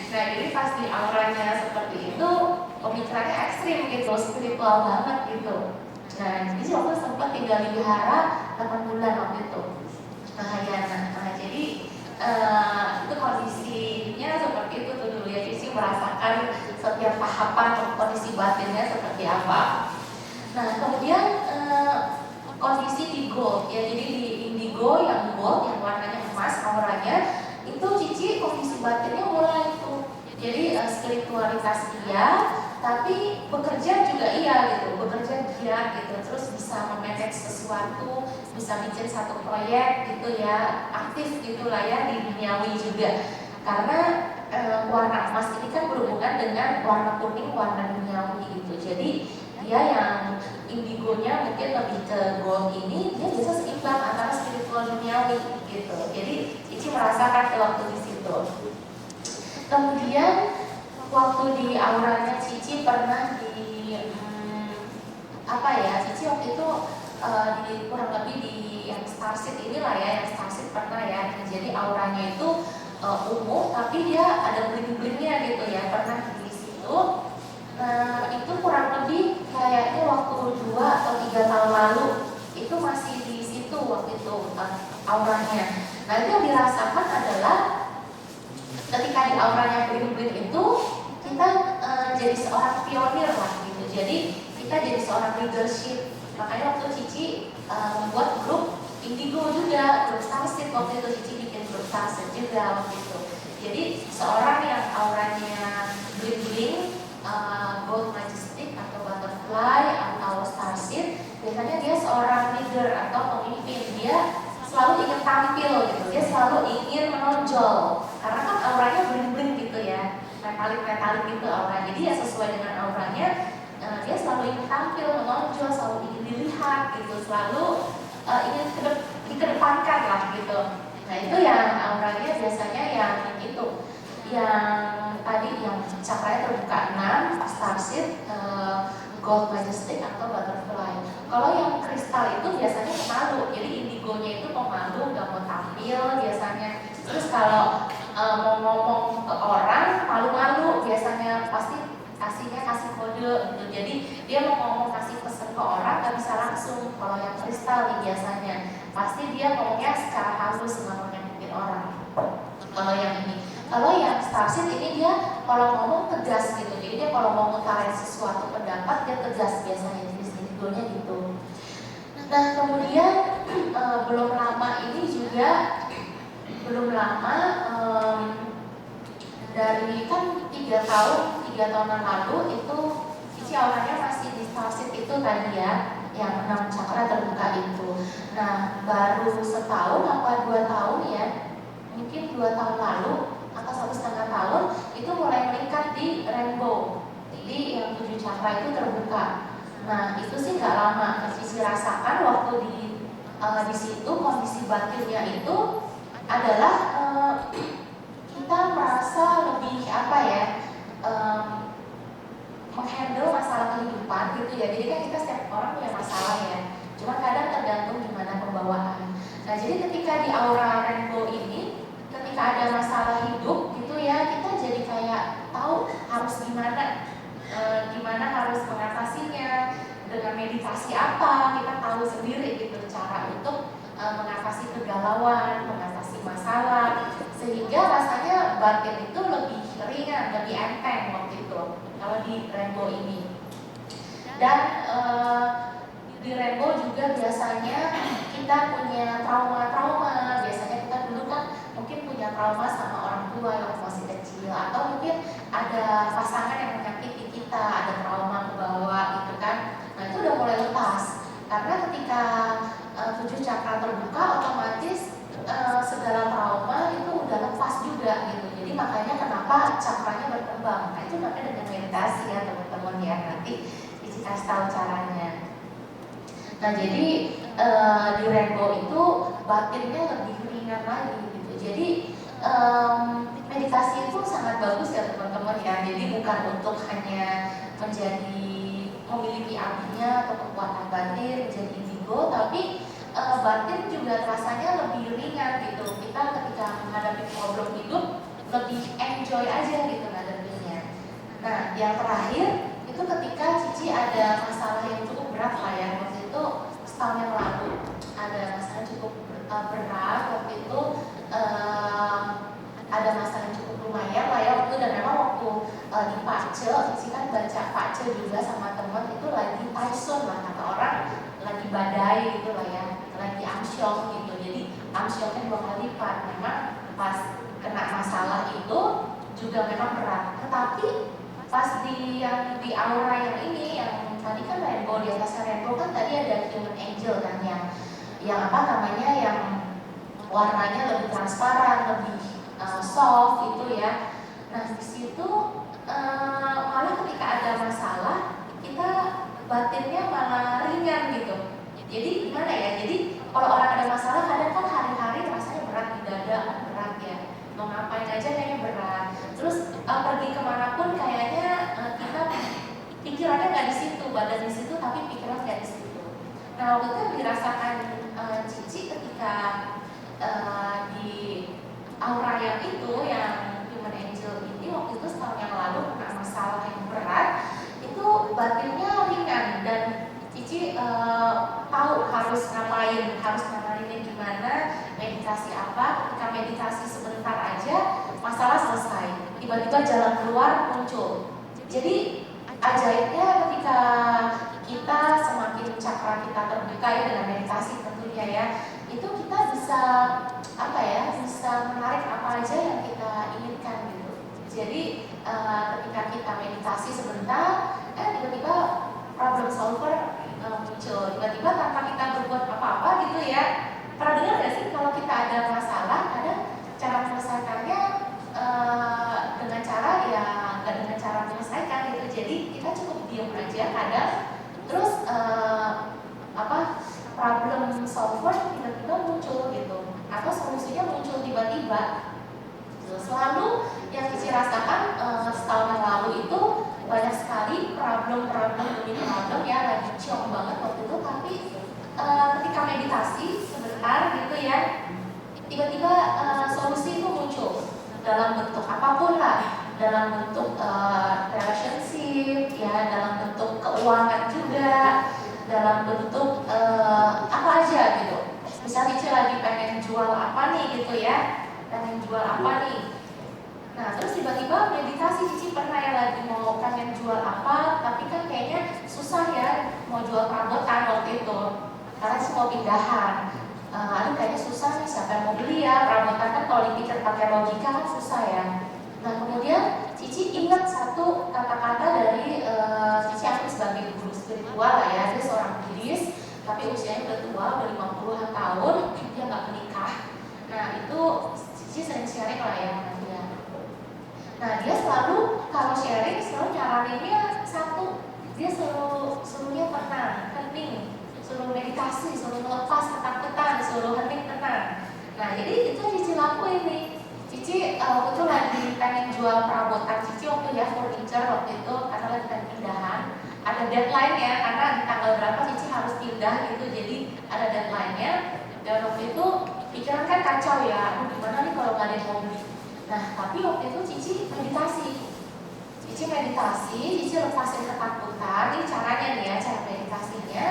Nah, jadi pas di auranya seperti itu, pemikirannya ekstrim gitu, spiritual banget gitu. Nah, jadi waktu sempat tinggal di wihara 8 bulan waktu itu. Nah, jadi itu kondisinya seperti itu tuh dulu ya. Cici merasakan setiap tahapan kondisi batinnya seperti apa. Nah, kemudian kondisi di gold ya, jadi di indigo yang gold, yang warnanya emas auranya, itu Cici kondisi batinnya mulai itu. Jadi spiritualitas iya, tapi bekerja juga iya gitu, bekerja giat gitu, terus bisa memanage sesuatu, bisa bikin satu proyek gitu ya, aktif gitulah ya di duniawi juga. Karena warna emas ini kan berhubungan dengan warna kuning, warna duniawi gitu. Jadi dia yang indigonya mungkin lebih ke gold ini, dia bisa seimbang antara spiritual duniawi gitu. Jadi Cici merasakan ke waktu di situ. Kemudian waktu di auranya Cici pernah di Cici waktu itu di kurang lebih di yang starseed inilah ya, yang starseed pernah ya. Jadi auranya itu ungu tapi dia ada bling-blingnya gitu ya, pernah di situ. Nah, itu kurang lebih kayaknya waktu 2 atau 3 tahun lalu itu masih di situ waktu itu auranya. Nah, itu yang dirasakan adalah ketika di auranya bling-bling itu kita jadi seorang pionir lah gitu. Jadi kita jadi seorang leadership. Makanya waktu Cici membuat grup indigo juga, grup starseed waktu itu Cici bikin grup starseed juga waktu itu. Jadi seorang yang auranya bling-bling, gold majestic atau butterfly atau starseed, biasanya dia seorang leader atau pemimpin. Dia selalu ingin tampil gitu, dia selalu ingin menonjol karena kan auranya bling-bling gitu ya, metalik gitu auranya. Jadi ya sesuai dengan auranya, dia selalu ingin tampil, menonjol, selalu ingin dilihat gitu, selalu ingin dikedepankan lah gitu. Nah, itu yang auranya biasanya yang itu, yang tadi yang cakranya terbuka 6, starseed, gold majestic atau butterfly. Kalau yang kristal itu biasanya pemalu, jadi indigonya itu pemalu, gak mau tampil biasanya. Terus kalau mau ngomong ke orang malu-malu, biasanya pasti kasih kode gitu. Jadi dia mau ngomong kasih pesan ke orang gak bisa langsung. Kalau yang kristal nih biasanya pasti dia ngomongnya secara halus, nggak mau nyakitin orang. Kalau yang ini, kalau yang starseed ini dia kalau ngomong tegas gitu. Jadi dia kalau mau ngutarain sesuatu pendapat dia tegas biasanya, jenis indigonya gitu. Nah, kemudian belum lama ini juga dari kan 3 tahunan lalu itu Cici auranya masih di starseed itu tadi ya, yang 6 cakra terbuka itu. Nah, baru setahun apa 2 tahun ya, mungkin 2 tahun lalu atau 1,5 tahun itu mulai meningkat di rainbow. Jadi yang 7 cakra itu terbuka. Nah, itu sih nggak lama Cici rasakan waktu di situ kondisi batinnya itu adalah kita merasa lebih menghandle masalah kehidupan gitu ya. Jadi kan kita setiap orang punya masalah ya. Cuma kadang tergantung gimana pembawaan. Nah, jadi ketika di aura rainbow ini, ketika ada masalah hidup gitu ya, kita jadi kayak tahu harus gimana harus mengatasinya. Dengan meditasi apa, kita tahu sendiri gitu cara untuk mengatasi kegalauan, mengatasi masalah, sehingga rasanya batin itu lebih ringan, lebih enteng waktu itu kalau di rainbow ini. Dan di rainbow juga biasanya kita punya trauma. Biasanya kita dulu kan mungkin punya trauma sama orang tua yang masih kecil, atau mungkin ada pasangan yang menyakiti kita, ada trauma ke bawah gitu kan. Nah itu udah mulai lepas, karena ketika 7 cakra terbuka, otomatis segala trauma itu udah lepas juga gitu. Jadi makanya kenapa cakranya berkembang. Nah itu namanya dengan meditasi ya teman-teman ya. Nanti Cici kasih tahu caranya. Nah jadi di rainbow itu batinnya lebih ringan lagi gitu. Jadi meditasi itu sangat bagus ya teman-teman ya. Jadi bukan untuk hanya memiliki apinya atau kekuatan batin menjadi indigo, tapi batin juga rasanya lebih ringan gitu. Kita ketika menghadapi problem hidup lebih enjoy aja gitu ngadepinnya. Nah yang terakhir itu ketika Cici ada masalah yang cukup berat lah ya. Waktu itu setahun yang lalu ada masalah cukup berat. Waktu itu ada masalah yang cukup lumayan lah ya waktu, dan memang waktu di Pace, Cici kan baca Pace juga sama teman, itu lagi typhoon lah kata orang, lagi badai gitu lah ya, lagi amsyong gitu. Jadi amsyongnya 2 kali lipat. Memang pas kena masalah itu juga memang berat. Tetapi pas di aura yang ini, yang tadi kan rainbow, di atas rainbow kan tadi ada human angel kan, yang apa namanya, yang warnanya lebih transparan, lebih soft gitu ya. Nah di situ malah ketika ada masalah kita batinnya malah ringan gitu. Jadi gimana ya? Jadi kalau orang ada masalah kadang kan hari-hari rasanya berat di dada, kan berat ya. Mau ngapain aja kayaknya berat. Terus pergi kemanapun kayaknya kita pikirannya nggak di situ, badan di situ tapi pikiran nggak di situ. Nah waktu itu dirasakan Cici ketika di aura yang itu, yang human angel ini, waktu itu setahun yang lalu kena masalah yang berat, itu batinnya ringan dan Cici tahu harus ngapainnya gimana, meditasi apa. Ketika meditasi sebentar aja masalah selesai, tiba-tiba jalan keluar muncul. Jadi ajaibnya ketika kita semakin cakra kita terbuka ya dengan meditasi tentunya ya, itu kita bisa bisa menarik apa aja yang kita inginkan gitu. Jadi ketika kita meditasi sebentar, tiba-tiba problem solver muncul, tiba-tiba tanpa kita berbuat apa-apa gitu ya. Pernah dengar nggak sih kalau kita ada masalah, kadang cara menyelesaikannya dengan cara ya nggak dengan cara menyelesaikan gitu. Jadi kita cukup diam aja kadang, terus problem solver tiba-tiba muncul gitu, atau solusinya muncul tiba-tiba. Selalu yang Cici rasakan setahun yang lalu itu banyak sekali problem demi problem ya, lagi ciong banget waktu itu. Tapi ketika meditasi sebentar gitu ya, tiba-tiba solusi itu muncul dalam bentuk apapun lah, dalam bentuk relationship ya, dalam bentuk keuangan juga, dalam bentuk apa aja gitu. Misalnya Cici lagi pengen jual apa nih gitu ya, pengen jual apa nih. Nah terus tiba-tiba meditasi, Cici pernah ya lagi mau pengen jual apa, tapi kan kayaknya susah ya mau jual perabotan waktu itu, karena semua pindahan. Aduh kayaknya susah nih, siapa yang mau beli ya perabotan, kan kalau dipikir pakai logika kan susah ya. Nah kemudian Cici ingat satu kata-kata dari Cici aku sebagai guru spiritual lah ya, dia seorang Buddhis tapi usianya udah tua, udah 50-an tahun, dia nggak menikah. Nah itu Cici sering sharing lah ya sama dia. Nah dia selalu kalau sharing selalu nyaraninnya satu, dia suruhnya tenang, hening, suruh meditasi, suruh melepas ketakutan, suruh hening, tenang. Nah jadi itu Cici lakuin nih. Cici waktu itu lagi pengen jual perabotan Cici waktu ya, furniture waktu itu, karena lagi pengen pindahan. Ada deadline ya, karena di tanggal berapa Cici harus pindah gitu, jadi ada deadline-nya. Dan waktu itu pikiran kan kacau ya, aduh gimana nih kalau nggak ada yang mau beli. Nah tapi waktu itu Cici meditasi, Cici lepasin ketakutan. Ini caranya nih ya, cara meditasinya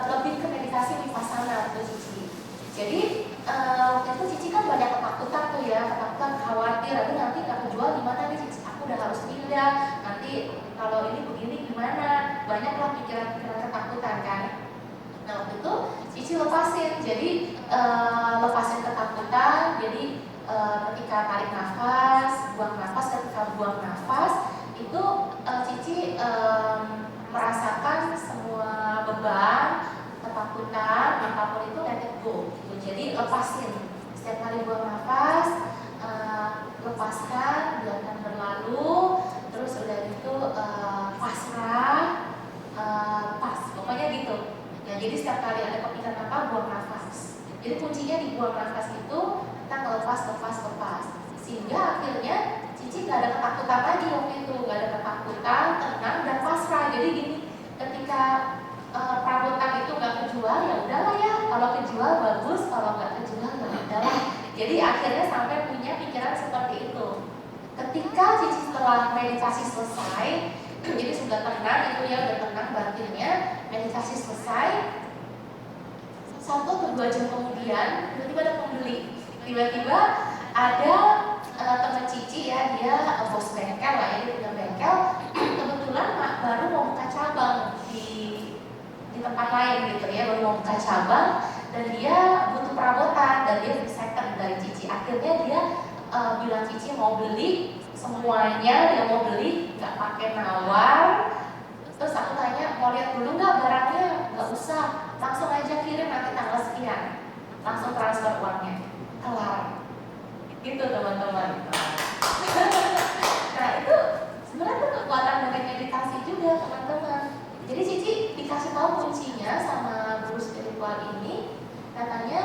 lebih ke meditasi vipassana tuh Cici. Jadi waktu itu Cici kan banyak ketakutan tuh ya, ketakutan, khawatir, aduh nanti nggak kejual gimana nih Cici, aku udah harus pindah, nanti kalau ini begini gimana, banyaklah pikiran-pikiran ketakutan kan. Nah waktu itu Cici lepasin, jadi lepasin ketakutan, jadi ketika tarik nafas, buang nafas, ketika buang nafas itu Cici merasakan semua beban, ketakutan, apapun itu let it go gitu. Jadi lepasin. Setiap kali buang nafas, lepaskan, biarkan berlalu. Terus udah gitu pasrah, pas, pokoknya gitu. Ya, jadi setiap kali ada kepikiran apa, buang nafas. Jadi kuncinya di buang nafas itu, kita ngelepas, lepas. Sehingga akhirnya Cici gak ada ketakutan lagi waktu itu, gak ada ketakutan, tenang dan pasrah. Jadi gini, ketika perabotan itu gak kejual, ya udahlah ya. Kalau kejual bagus, kalau gak kejual ya udahlah. Jadi akhirnya sampai punya pikiran seperti itu. Ketika Cici setelah meditasi selesai, jadi sudah tenang itu ya, udah tenang batinnya, meditasi selesai. 1 atau 2 jam kemudian tiba-tiba ada pembeli, tiba-tiba ada teman Cici ya, dia bos bengkel lah ya, dia punya bengkel. Kebetulan baru mau buka cabang di tempat lain gitu ya, baru mau buka cabang dan dia butuh perabotan dan dia beli second dari Cici. Akhirnya dia bilang Cici mau beli semuanya, dia mau beli, nggak pakai nawar. Terus aku tanya, mau lihat dulu nggak barangnya? Nggak usah, langsung aja kirim nanti tanggal sekian, langsung transfer uangnya, kelar. Gitu teman-teman. Nah itu sebenarnya itu kekuatan dari meditasi juga teman-teman. Jadi Cici dikasih tahu kuncinya sama guru spiritual ini, katanya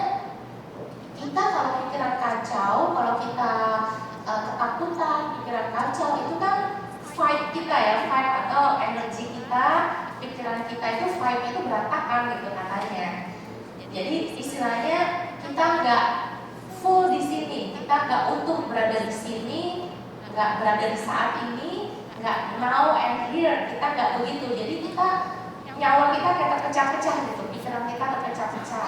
kita kalau pikiran kacau, kalau kita ketakutan, pikiran kacau itu kan vibe kita ya, vibe atau energi kita, pikiran kita itu vibe-nya itu berantakan gitu katanya. Jadi istilahnya kita nggak full di sini, kita nggak utuh berada di sini, nggak berada di saat ini, nggak now and here, kita nggak begitu. Jadi kita nyawa kita kayak terpecah-pecah gitu, pikiran kita terpecah-pecah,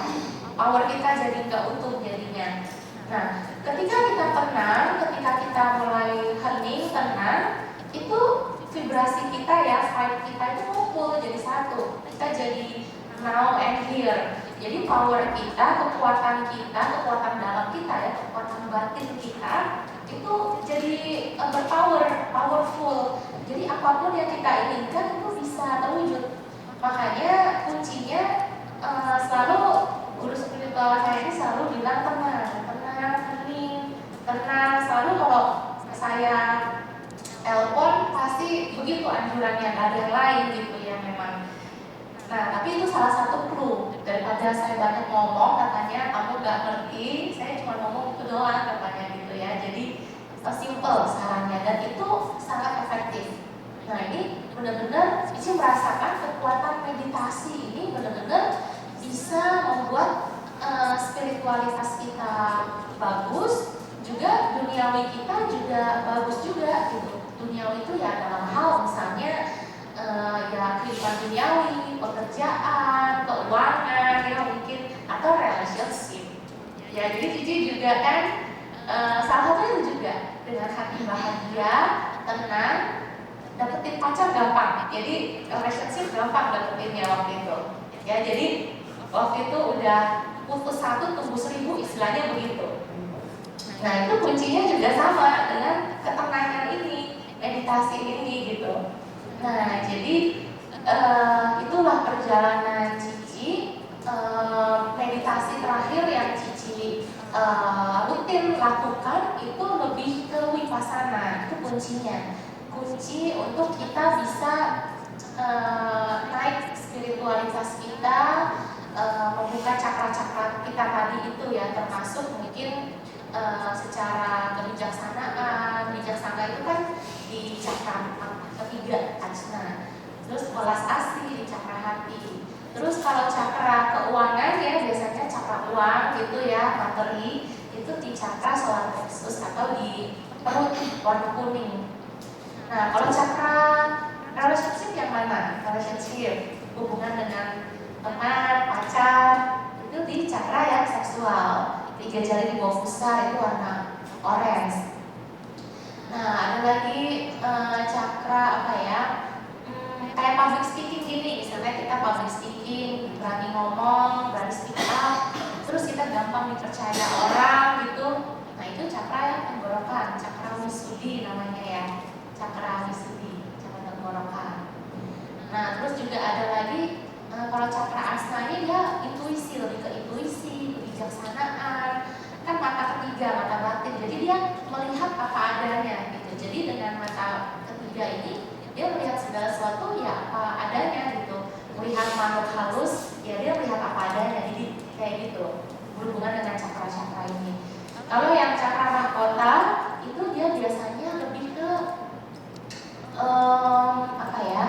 power kita jadi nggak utuh jadinya. Nah, ketika kita tenang, ketika kita mulai hening, tenang, itu vibrasi kita ya, vibe kita itu ngumpul jadi satu. Kita jadi now and here. Jadi power kita, kekuatan dalam kita ya, kekuatan batin kita itu jadi powerful. Jadi apapun yang kita inginkan itu bisa terwujud. Makanya kuncinya selalu guru spiritual saya ini selalu bilang tenang, hening, tenang. Selalu kalau saya telepon pasti begitu anjurannya, gak ada yang lain gitu ya memang. Nah tapi itu salah satu clue, daripada saya banyak ngomong katanya kamu gak ngerti, saya cuma ngomong itu doang katanya gitu ya. Jadi simple sarannya dan itu sangat efektif. Nah ini benar-benar Cici merasakan kekuatan meditasi ini benar-benar bisa membuat spiritualitas kita bagus, juga duniawi kita juga bagus juga gitu. Duniawi itu ya dalam hal misalnya ya kehidupan duniawi, pekerjaan, keuangan ya mungkin, atau relationship. Ya jadi Cici juga kan salah satunya itu juga dengan hati bahagia, tenang, dapetin pacar gampang. Jadi relationship gampang dapetinnya waktu itu. Ya jadi waktu itu udah putus 1 tumbuh 1000 istilahnya begitu. Nah itu kuncinya juga sama dengan ketenangan ini, meditasi ini gitu. Nah jadi itulah perjalanan Cici. Meditasi terakhir yang Cici rutin lakukan itu lebih ke wipasana. Itu kuncinya, kunci untuk kita bisa naik spiritualitas kita, membuka cakra-cakra kita tadi itu ya, termasuk mungkin secara kebijaksanaan. Bijaksana itu kan di cakra ketiga ajna, terus welas asih di cakra hati, terus kalau cakra keuangan ya biasanya cakra uang gitu ya, materi itu di cakra solar plexus atau di perut warna kuning. Nah kalau cakra relationship yang mana? Relationship hubungan dengan teman, pacar itu di cakra yang seksual, 3 jari di bawah pusar itu warna orange. Nah ada lagi cakra apa ya, kayak public speaking gini, misalnya kita public speaking, berani ngomong, berani speak up, terus kita gampang dipercaya orang gitu. Nah itu cakra yang tenggorokan, cakra Wisuddhi namanya ya, cakra Wisuddhi, cakra tenggorokan. Nah terus juga ada lagi kalau cakra asma ini dia intuisi, lebih ke intuisi, kebijaksanaan, kan mata ketiga, mata batin. Jadi dia melihat apa adanya gitu. Jadi dengan mata ketiga ini dia melihat segala sesuatu ya apa adanya gitu. Melihat makhluk halus ya dia melihat apa adanya. Jadi kayak gitu berhubungan dengan cakra-cakra ini. Kalau yang cakra mahkota itu dia biasanya lebih ke apa ya?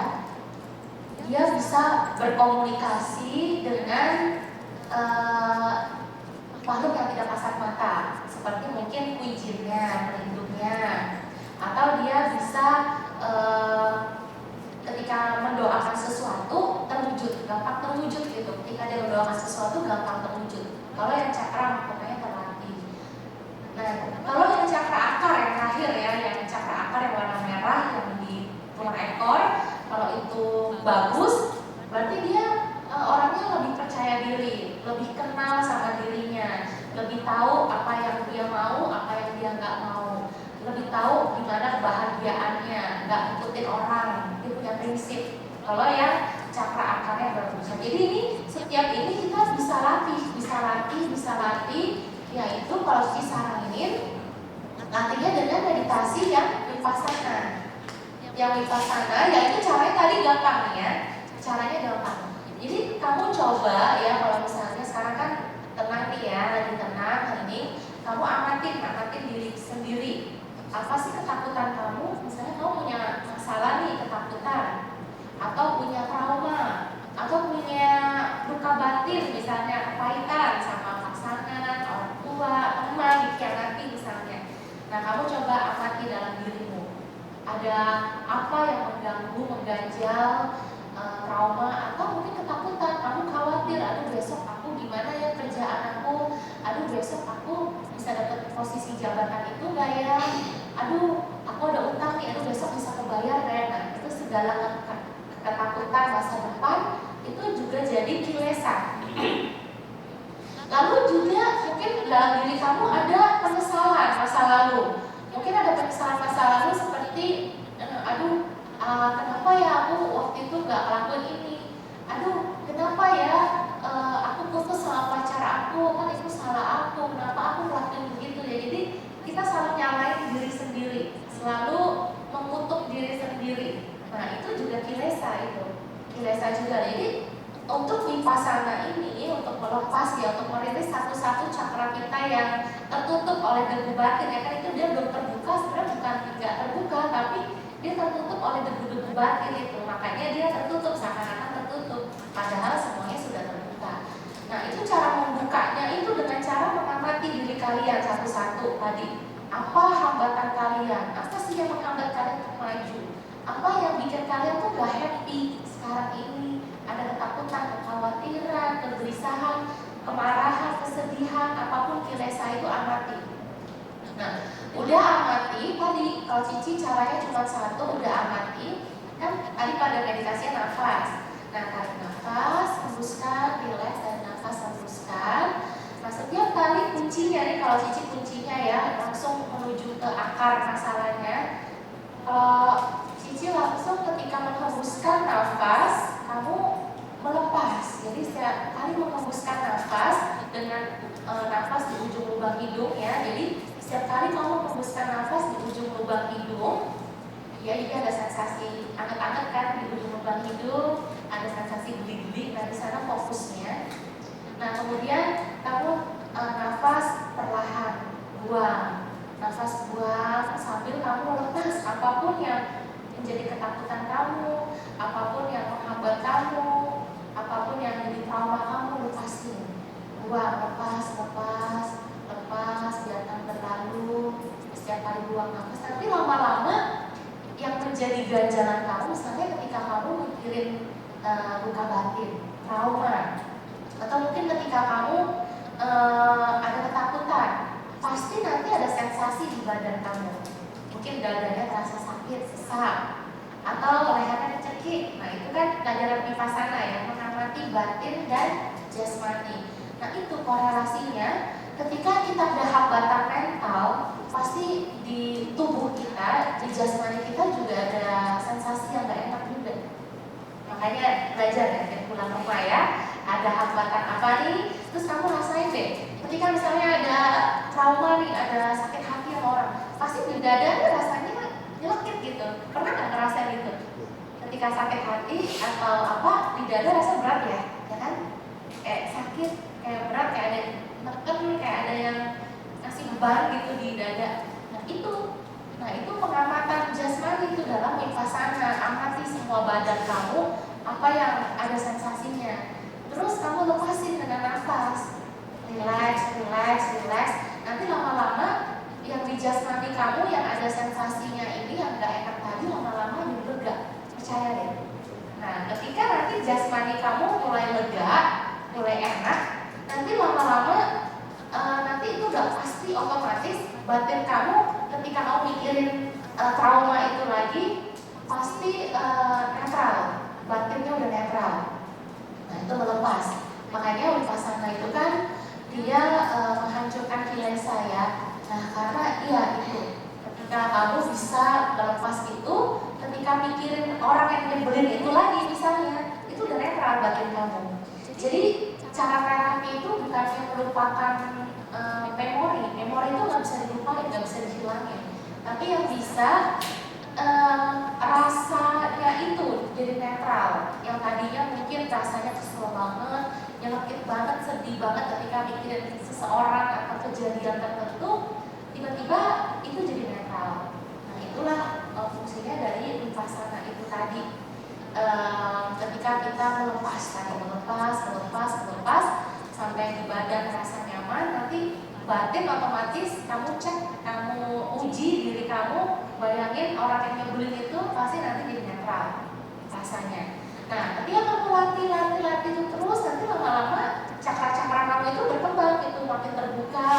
Dia bisa berkomunikasi dengan makhluk yang tidak kasat mata, seperti mungkin kuijinnya, pelindungnya, atau dia bisa ketika mendoakan sesuatu terwujud, gampang terwujud gitu. Ketika dia mendoakan sesuatu gampang terwujud. Kalau yang cakra mahkotanya terlatih. Nah, kalau yang cakra akar yang terakhir ya, yang cakra akar yang warna merah yang di tulang ekor, kalau itu bagus, berarti dia orangnya lebih percaya diri, lebih kenal sama dirinya, lebih tahu apa yang dia mau, apa yang dia nggak mau, lebih tahu gimana kebahagiaannya, nggak ngikutin orang, dia punya prinsip. Kalau yang cakra akarnya bagus, jadi ini setiap ini kita bisa latih, yaitu kalau disaranin nantinya dengan meditasi yang vipassana. Yang vipassana yaitu caranya tadi gampang nih ya, caranya gampang. Jadi kamu coba ya, kalau misalnya sekarang kan tenang nih ya, lagi tenang, hening, kamu amatin diri sendiri. Apa sih ketakutan kamu? Misalnya kamu punya masalah nih, ketakutan, atau punya trauma, atau punya luka batin, misalnya kepahitan sama pasangan, orang tua, teman, dikhianati misalnya. Nah kamu coba amati dalam dirimu. Ada apa yang mengganggu, mengganjal, trauma, atau mungkin ketakutan. Kamu khawatir, aduh besok aku gimana ya kerjaan aku, aduh besok aku bisa dapat posisi jabatan itu gak ya, aduh aku ada utang nih, aduh besok bisa kebayar gak ya. Nah itu segala ketakutan masa depan itu juga jadi kilesa. Lalu juga mungkin dalam diri kamu ada penyesalan masa lalu. Mungkin ada penyesalan masa lalu seperti kenapa ya aku waktu itu gak ngelakuin ini, aduh kenapa ya aku putus sama pacar aku, kan itu salah aku, kenapa aku ngelakuin begitu ya. Jadi kita selalu nyalain diri sendiri, selalu mengutuk diri sendiri. Nah itu juga kilesa juga. Jadi untuk vipassana ini, untuk melepas ya, untuk merilis satu-satu cakra kita yang tertutup oleh debu batin ya kan, itu dia belum terbuka, sebenarnya bukan tidak terbuka, tapi dia tertutup oleh debu-debu batin itu. Makanya dia tertutup, seakan-akan tertutup, padahal semuanya sudah terbuka. Nah itu cara membukanya itu dengan cara mengamati diri kalian satu-satu tadi. Apa hambatan kalian? Apa sih yang menghambat kalian untuk maju? Apa yang bikin kalian tuh gak happy sekarang ini? Ada ketakutan, kekhawatiran, kegelisahan, kemarahan, kesedihan, apapun kilesa itu amati. Nah, udah amati tadi, kalau Cici caranya cuma satu, udah amati. Kan tadi pada meditasinya nafas. Nah, tarik nafas, hembuskan, relax, tarik nafas, hembuskan. Nah, setiap kali kuncinya nih, kalau Cici kuncinya ya, langsung menuju ke akar masalahnya. Cici langsung ketika menghembuskan nafas, kamu melepas. Jadi setiap kali menghembuskan nafas dengan nafas di ujung lubang hidung ya. Jadi setiap kali kamu menghembuskan nafas di ujung lubang hidung, ya jadi ada sensasi anget-anget kan di ujung lubang hidung, ada sensasi geli-geli. Nah di sana fokusnya. Nah kemudian kamu nafas perlahan, buang. Nafas buang sambil kamu lepas apapun yang menjadi ketakutan kamu, apapun yang menghambat kamu, apapun yang menjadi trauma kamu, lepasin. Buang, lepas, biarkan berlalu. Setiap kali buang nafas, nanti lama-lama yang menjadi ganjalan kamu, misalnya ketika kamu mikirin luka batin, trauma, atau mungkin ketika kamu ada ketakutan, pasti nanti ada sensasi di badan kamu. Mungkin dadanya terasa sakit, sesak, atau lehernya dicekik. Nah itu kan pelajaran vipassana ya, mengamati batin dan jasmani. Nah itu korelasinya ketika kita ada hambatan mental, pasti di tubuh kita, di jasmani kita juga ada sensasi yang gak enak juga. Makanya belajar ya, pulang rumah ya, ada hambatan apa nih, terus kamu rasain deh. Ketika misalnya ada trauma nih, ada sakit hati sama orang, pasti di dada rasanya nyelekit gitu. Pernah nggak ngerasain gitu? Ketika sakit hati atau apa, di dada rasa berat ya kan? Kayak sakit, kayak berat, kayak ada yang neken, kayak ada yang ngasih beban gitu di dada. Nah itu pengamatan jasmani itu dalam vipassana. Amati semua badan kamu, apa yang ada sensasinya. Terus kamu lepasin dengan nafas, relax. Nanti lama-lama yang di jasmani kamu yang ada sensasinya ini yang gak enak tadi lama-lama jadi lega. Percaya deh. Nah ketika nanti jasmani kamu mulai lega, mulai enak, nanti lama-lama nanti itu udah pasti otomatis batin kamu ketika kamu mikirin trauma itu lagi pasti netral, batinnya udah netral. Nah itu melepas. Makanya vipassana itu kan dia menghancurkan kilesa ya. Nah karena iya itu ketika kamu bisa melepas itu, ketika mikirin orang yang nyebelin itu lagi misalnya, itu udah netral batin kamu. Jadi cara terapi itu bukannya melupakan memori itu nggak bisa dilupain, nggak bisa dihilangin, tapi yang bisa rasanya itu jadi netral. Yang tadinya mungkin rasanya kesel banget, nyelekit banget, sedih banget ketika mikirin seseorang atau kejadian tertentu, tiba-tiba itu jadi netral. Nah itulah fungsinya dari vipassana itu tadi. Ketika kita melepas sampai di badan rasa nyaman, nanti batin otomatis kamu cek, kamu uji diri kamu, bayangin orang yang nyebelin itu pasti nanti jadi netral rasanya. Nah ketika kamu latih itu terus, nanti lama-lama cakra-cakra kamu itu berkembang, itu makin terbuka.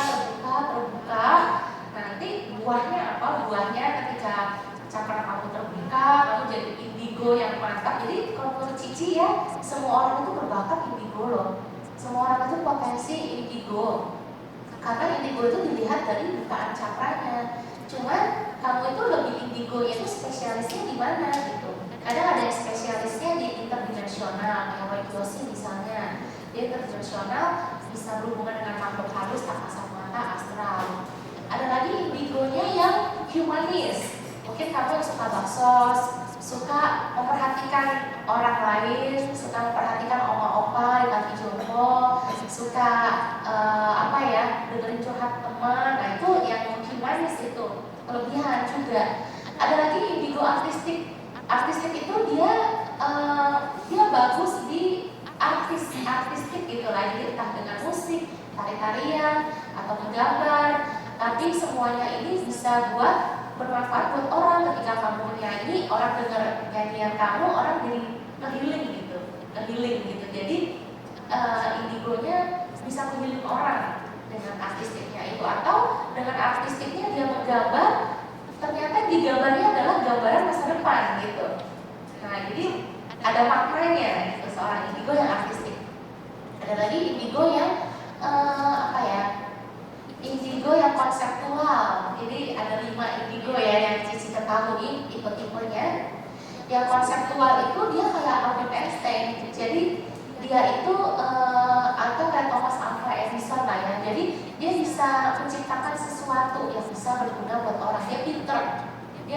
Nanti buahnya apa? Buahnya ketika cakra kamu terbuka, kamu jadi indigo yang mantap. Jadi kalau menurut Cici ya, semua orang itu berbakat indigo loh. Semua orang itu potensi indigo. Karena indigo itu dilihat dari bukaan cakranya. Cuman kamu itu lebih indigonya itu spesialisnya di mana gitu. Kadang ada yang spesialisnya di interdimensional, kayak White Yoshi misalnya. Dia interdimensional bisa berhubungan dengan makhluk halus, tak kasat mata, astral. Ada lagi indigonya yang humanis. Mungkin kamu yang suka baksos, suka memperhatikan orang lain, suka memperhatikan oma-opa di kaki jompo, suka dengerin curhat teman. Nah itu yang humanis itu kelebihan juga. Ada lagi indigo artistik. Artistik itu dia bagus di artistik gitu lah, jadi entah dengan musik, tari-tarian atau menggambar. Tapi semuanya ini bisa bermanfaat buat orang. Ketika kamu nyanyi, orang dengar nyanyian kamu, orang jadi ngehealing gitu. Jadi indigonya bisa ngehealing orang dengan artistiknya itu, atau dengan artistiknya dia menggambar, ternyata di gambarnya adalah gambaran masa depan gitu. Nah jadi ada maknanya gitu, seorang indigo yang artistik. Ada lagi indigo yang indigo yang konseptual. Jadi ada 5 indigo ya yang Cici ketahui tipe-tipenya. Yang konseptual itu dia kayak Albert Einstein. Jadi dia itu atau kayak Thomas Alva Edison lah ya. Jadi dia bisa menciptakan sesuatu yang bisa berguna buat orang. Dia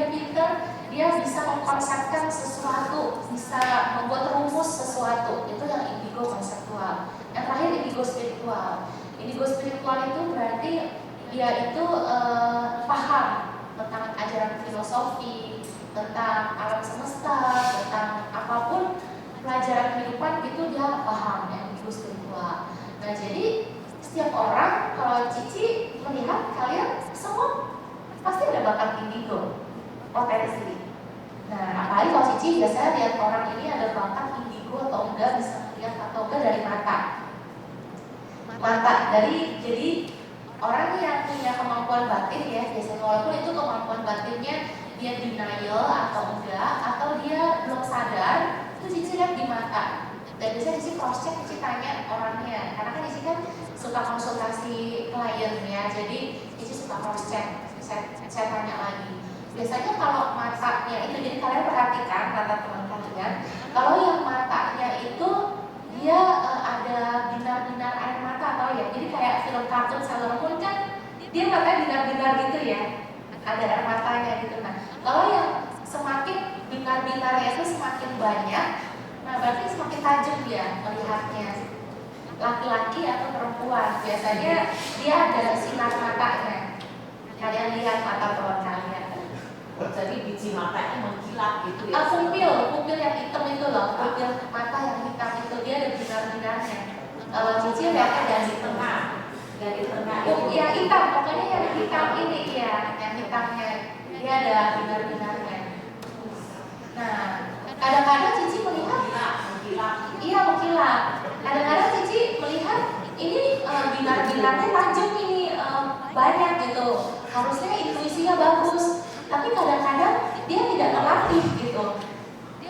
pinter, dia bisa mengkonsepkan sesuatu, bisa membuat rumus sesuatu. Itu yang indigo konseptual. Yang terakhir indigo spiritual. Indigo spiritual itu berarti dia itu paham tentang ajaran filosofi, tentang alam semesta, tentang apapun pelajaran kehidupan itu dia paham, yang indigo spiritual. Nah jadi setiap orang, kalau Cici melihat kalian semua pasti ada bakat indigo, potensi. Nah apalagi kalau Cici biasanya lihat orang ini ada bakat indigo atau enggak, bisa melihat atau enggak dari mata. Jadi orang yang punya kemampuan batin ya, biasanya walaupun itu kemampuan batinnya dia denial atau enggak, atau dia belum sadar, itu Cici lihat di mata. Dan biasanya Cici cross check, Cici tanya orangnya, karena kan Cici kan suka konsultasi klien ya, jadi Cici suka cross check, saya tanya lagi. Biasanya kalau matanya itu, jadi kalian perhatikan mata teman kalian, kalau yang matanya itu dia ada binar-binar air mata atau ya, jadi kayak film kartun Sailor Moon kan dia matanya binar-binar gitu ya, ada air matanya gitu. Nah kalau yang semakin binar-binarnya itu semakin banyak, nah berarti semakin tajam dia melihatnya. Laki-laki atau perempuan, biasanya dia ada sinar matanya. Kalian lihat mata teman kalian. Jadi biji matanya mengkilap gitu ya. Pupil yang hitam itu loh, pupil mata yang hitam itu dia ada binar-binarnya. Kalau Cici lihatnya dari tengah, yang hitam, pokoknya yang hitam ini ya, yang hitamnya dia ada binar-binarnya. Nah, kadang-kadang Cici melihat iya mengkilap. Kadang-kadang Cici melihat ini binar-binarnya tajam ini banyak gitu. Harusnya intuisinya bagus, tapi kadang-kadang dia tidak terlatih gitu.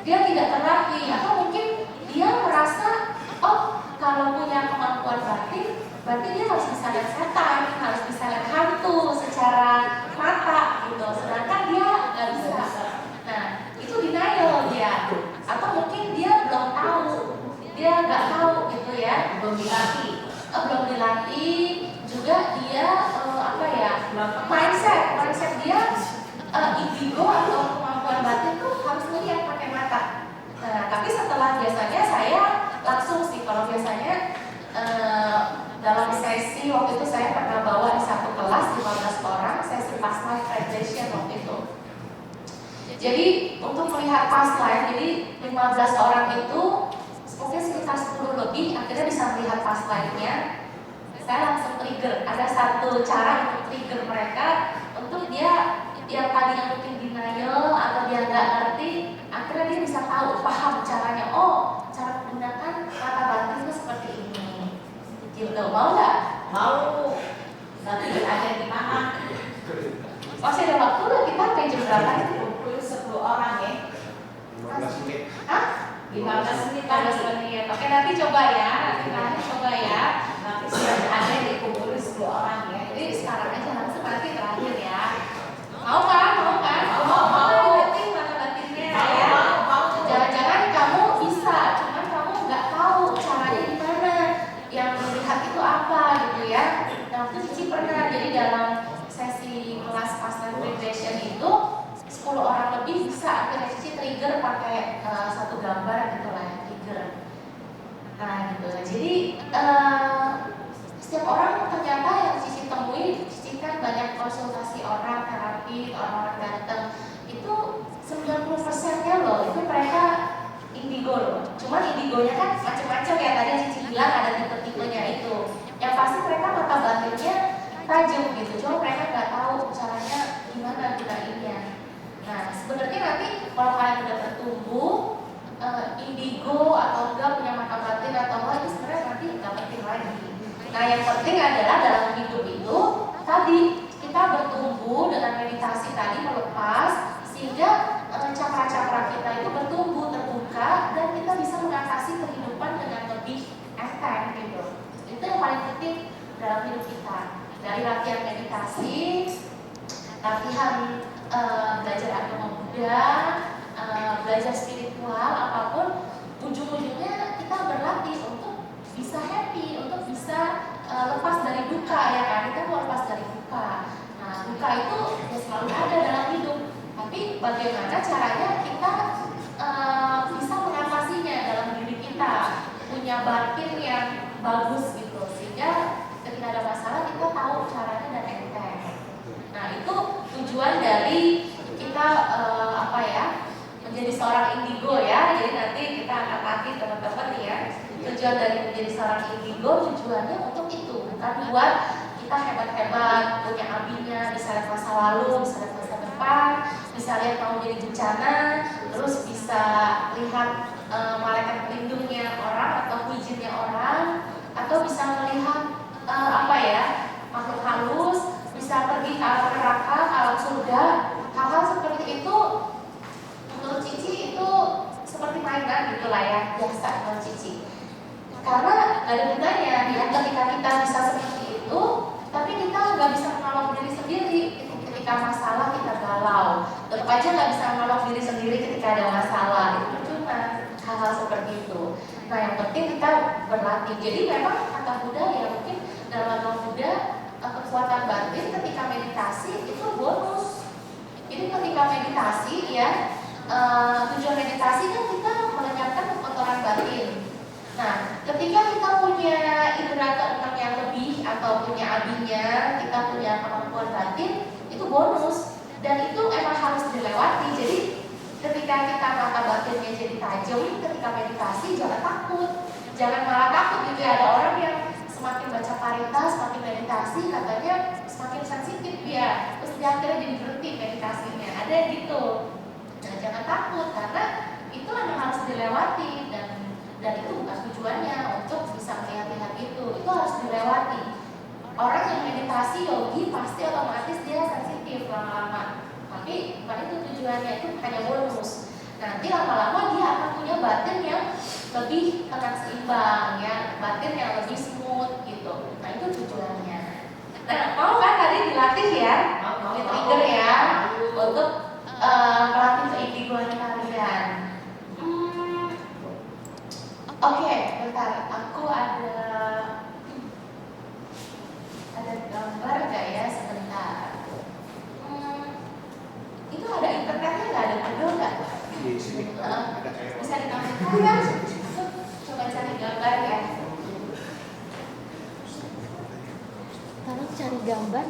Dia tidak terlatih atau mungkin dia merasa oh kalau punya kemampuan batin, berarti dia harus bisa lihat setan, harus bisa lihat hantu secara mata gitu. Sedangkan dia nggak bisa. Nah itu denial dia. Atau mungkin dia belum tahu, dia nggak tahu gitu ya, belum dilatih, juga dia mindset dia indigo atau kemampuan batin tuh harus melihat pakai mata. Nah tapi setelah biasanya saya langsung sih, kalau biasanya dalam sesi waktu itu saya pernah bawa di satu kelas 15 orang sesi past life regression waktu itu. Jadi untuk melihat past life, jadi 15 orang itu mungkin sekitar 10 lebih akhirnya bisa melihat past life-nya. Saya langsung trigger, ada satu cara untuk trigger mereka untuk dia yang tadinya mungkin denial atau dia nggak ngerti, akhirnya dia bisa tahu, paham caranya. Oh, cara menggunakan mata batin itu seperti ini. Gitu, mau nggak? Mau. Nanti ada di mana? Masih ada waktu nggak, kita sampai jam berapa? 10 orang ya. 15 menit. Hah? 15 menit 15 menit. Oke, nanti coba ya, nanti coba ya. Nanti sudah ada dikumpulin 10 orang ya. Jadi sekarang aja langsung nanti terakhir ya. Mau kan? Mau. Berarti mana batinnya ya? Jangan-jangan kamu bisa, cuman kamu nggak tahu caranya gimana. Yang melihat itu apa gitu ya. Nah, itu Cici pernah jadi dalam sesi kelas past life regression itu 10 orang lebih bisa akhirnya Cici trigger pakai satu gambar gitu lah, trigger. Nah gitu. Jadi setiap orang ternyata yang Cici temui, Cici kan banyak konsultasi orang, terapi, orang-orang datang itu 90%-nya loh itu mereka indigo loh. Cuman indigonya kan macam-macam ya, tadi yang Cici bilang ada tipe-tipenya itu. Yang pasti mereka mata batinnya tajam gitu, cuma mereka nggak tahu caranya gimana gunainnya. Nah sebenarnya nanti kalau kalian udah bertumbuh indigo atau enggak punya mata batin atau enggak itu sebenarnya nanti nggak penting lagi. Nah yang penting adalah dalam hidup itu tadi kita bertumbuh dengan meditasi tadi melepas sehingga cakra-cakra kita itu bertumbuh terbuka dan kita bisa mengatasi kehidupan dengan lebih enteng gitu. Itu yang paling penting dalam hidup kita. Dari latihan meditasi, latihan belajar agama Buddha, belajar spiritual apapun, ujung-ujungnya kita berlatih untuk bisa happy, untuk bisa lepas dari duka ya kan, kita mau lepas dari duka. Nah duka itu ya selalu ada dalam hidup, tapi bagaimana caranya kita bisa mengatasinya dalam diri kita, punya batin yang bagus gitu, sehingga ketika ada masalah kita tahu caranya dan enteng. Nah itu tujuan dari kita menjadi seorang indigo ya. Jadi nanti kita akan latih teman-teman ya. Tujuan dari menjadi seorang indigo tujuannya untuk itu, bukan buat kita hebat-hebat, punya abinya, bisa lihat masa lalu, bisa lihat masa depan, bisa lihat mau jadi bencana, terus bisa lihat malaikat pelindungnya orang atau hujinnya orang, atau bisa melihat makhluk halus, bisa pergi ke alam neraka, ke alam surga. Hal-hal seperti itu menurut Cici itu seperti mainan gitulah ya, biasa menurut Cici. Karena gak ada gunanya ya ketika kita bisa aja nggak bisa menolong diri sendiri ketika ada masalah, itu percuma hal-hal seperti itu. Nah yang penting kita berlatih. Jadi memang kata Buddha ya, mungkin dalam agama Buddha kekuatan batin ketika meditasi itu bonus. Jadi ketika meditasi ya, tujuan meditasi kan kita melenyapkan kotoran batin. Nah, ketika kita punya indera keenam yang lebih atau punya abinya, kita punya kemampuan batin, itu bonus. Dan itu emang harus dilewati. Jadi ketika kita mata batinnya jadi tajam, ketika meditasi jangan takut. Jangan malah takut gitu ya. Ada orang yang semakin baca parita, semakin meditasi, katanya semakin sensitif dia. Terus dia akhirnya jadi berhenti meditasinya. Ada gitu. Nah, jangan takut karena itu memang harus dilewati dan itu bukan tujuannya untuk bisa melihat-lihat itu harus dilewati. Orang yang meditasi yogi pasti otomatis dia sensitif lama-lama, tapi bukan itu tujuannya, itu hanya bonus. Nanti lama-lama dia akan punya batin yang lebih tenang seimbang ya, batin yang lebih smooth gitu. Nah itu tujuannya. Nah mau kan tadi dilatih ya, di trigger ya untuk melatih keindigoan kalian. Oke, bentar, aku ada gambar nggak ya, sebentar. Itu ada internetnya nggak, ada Google nggak? Di sini ada kayak Bisa ditampilkan kan? Aku coba cari gambar ya. Tolong cari gambar.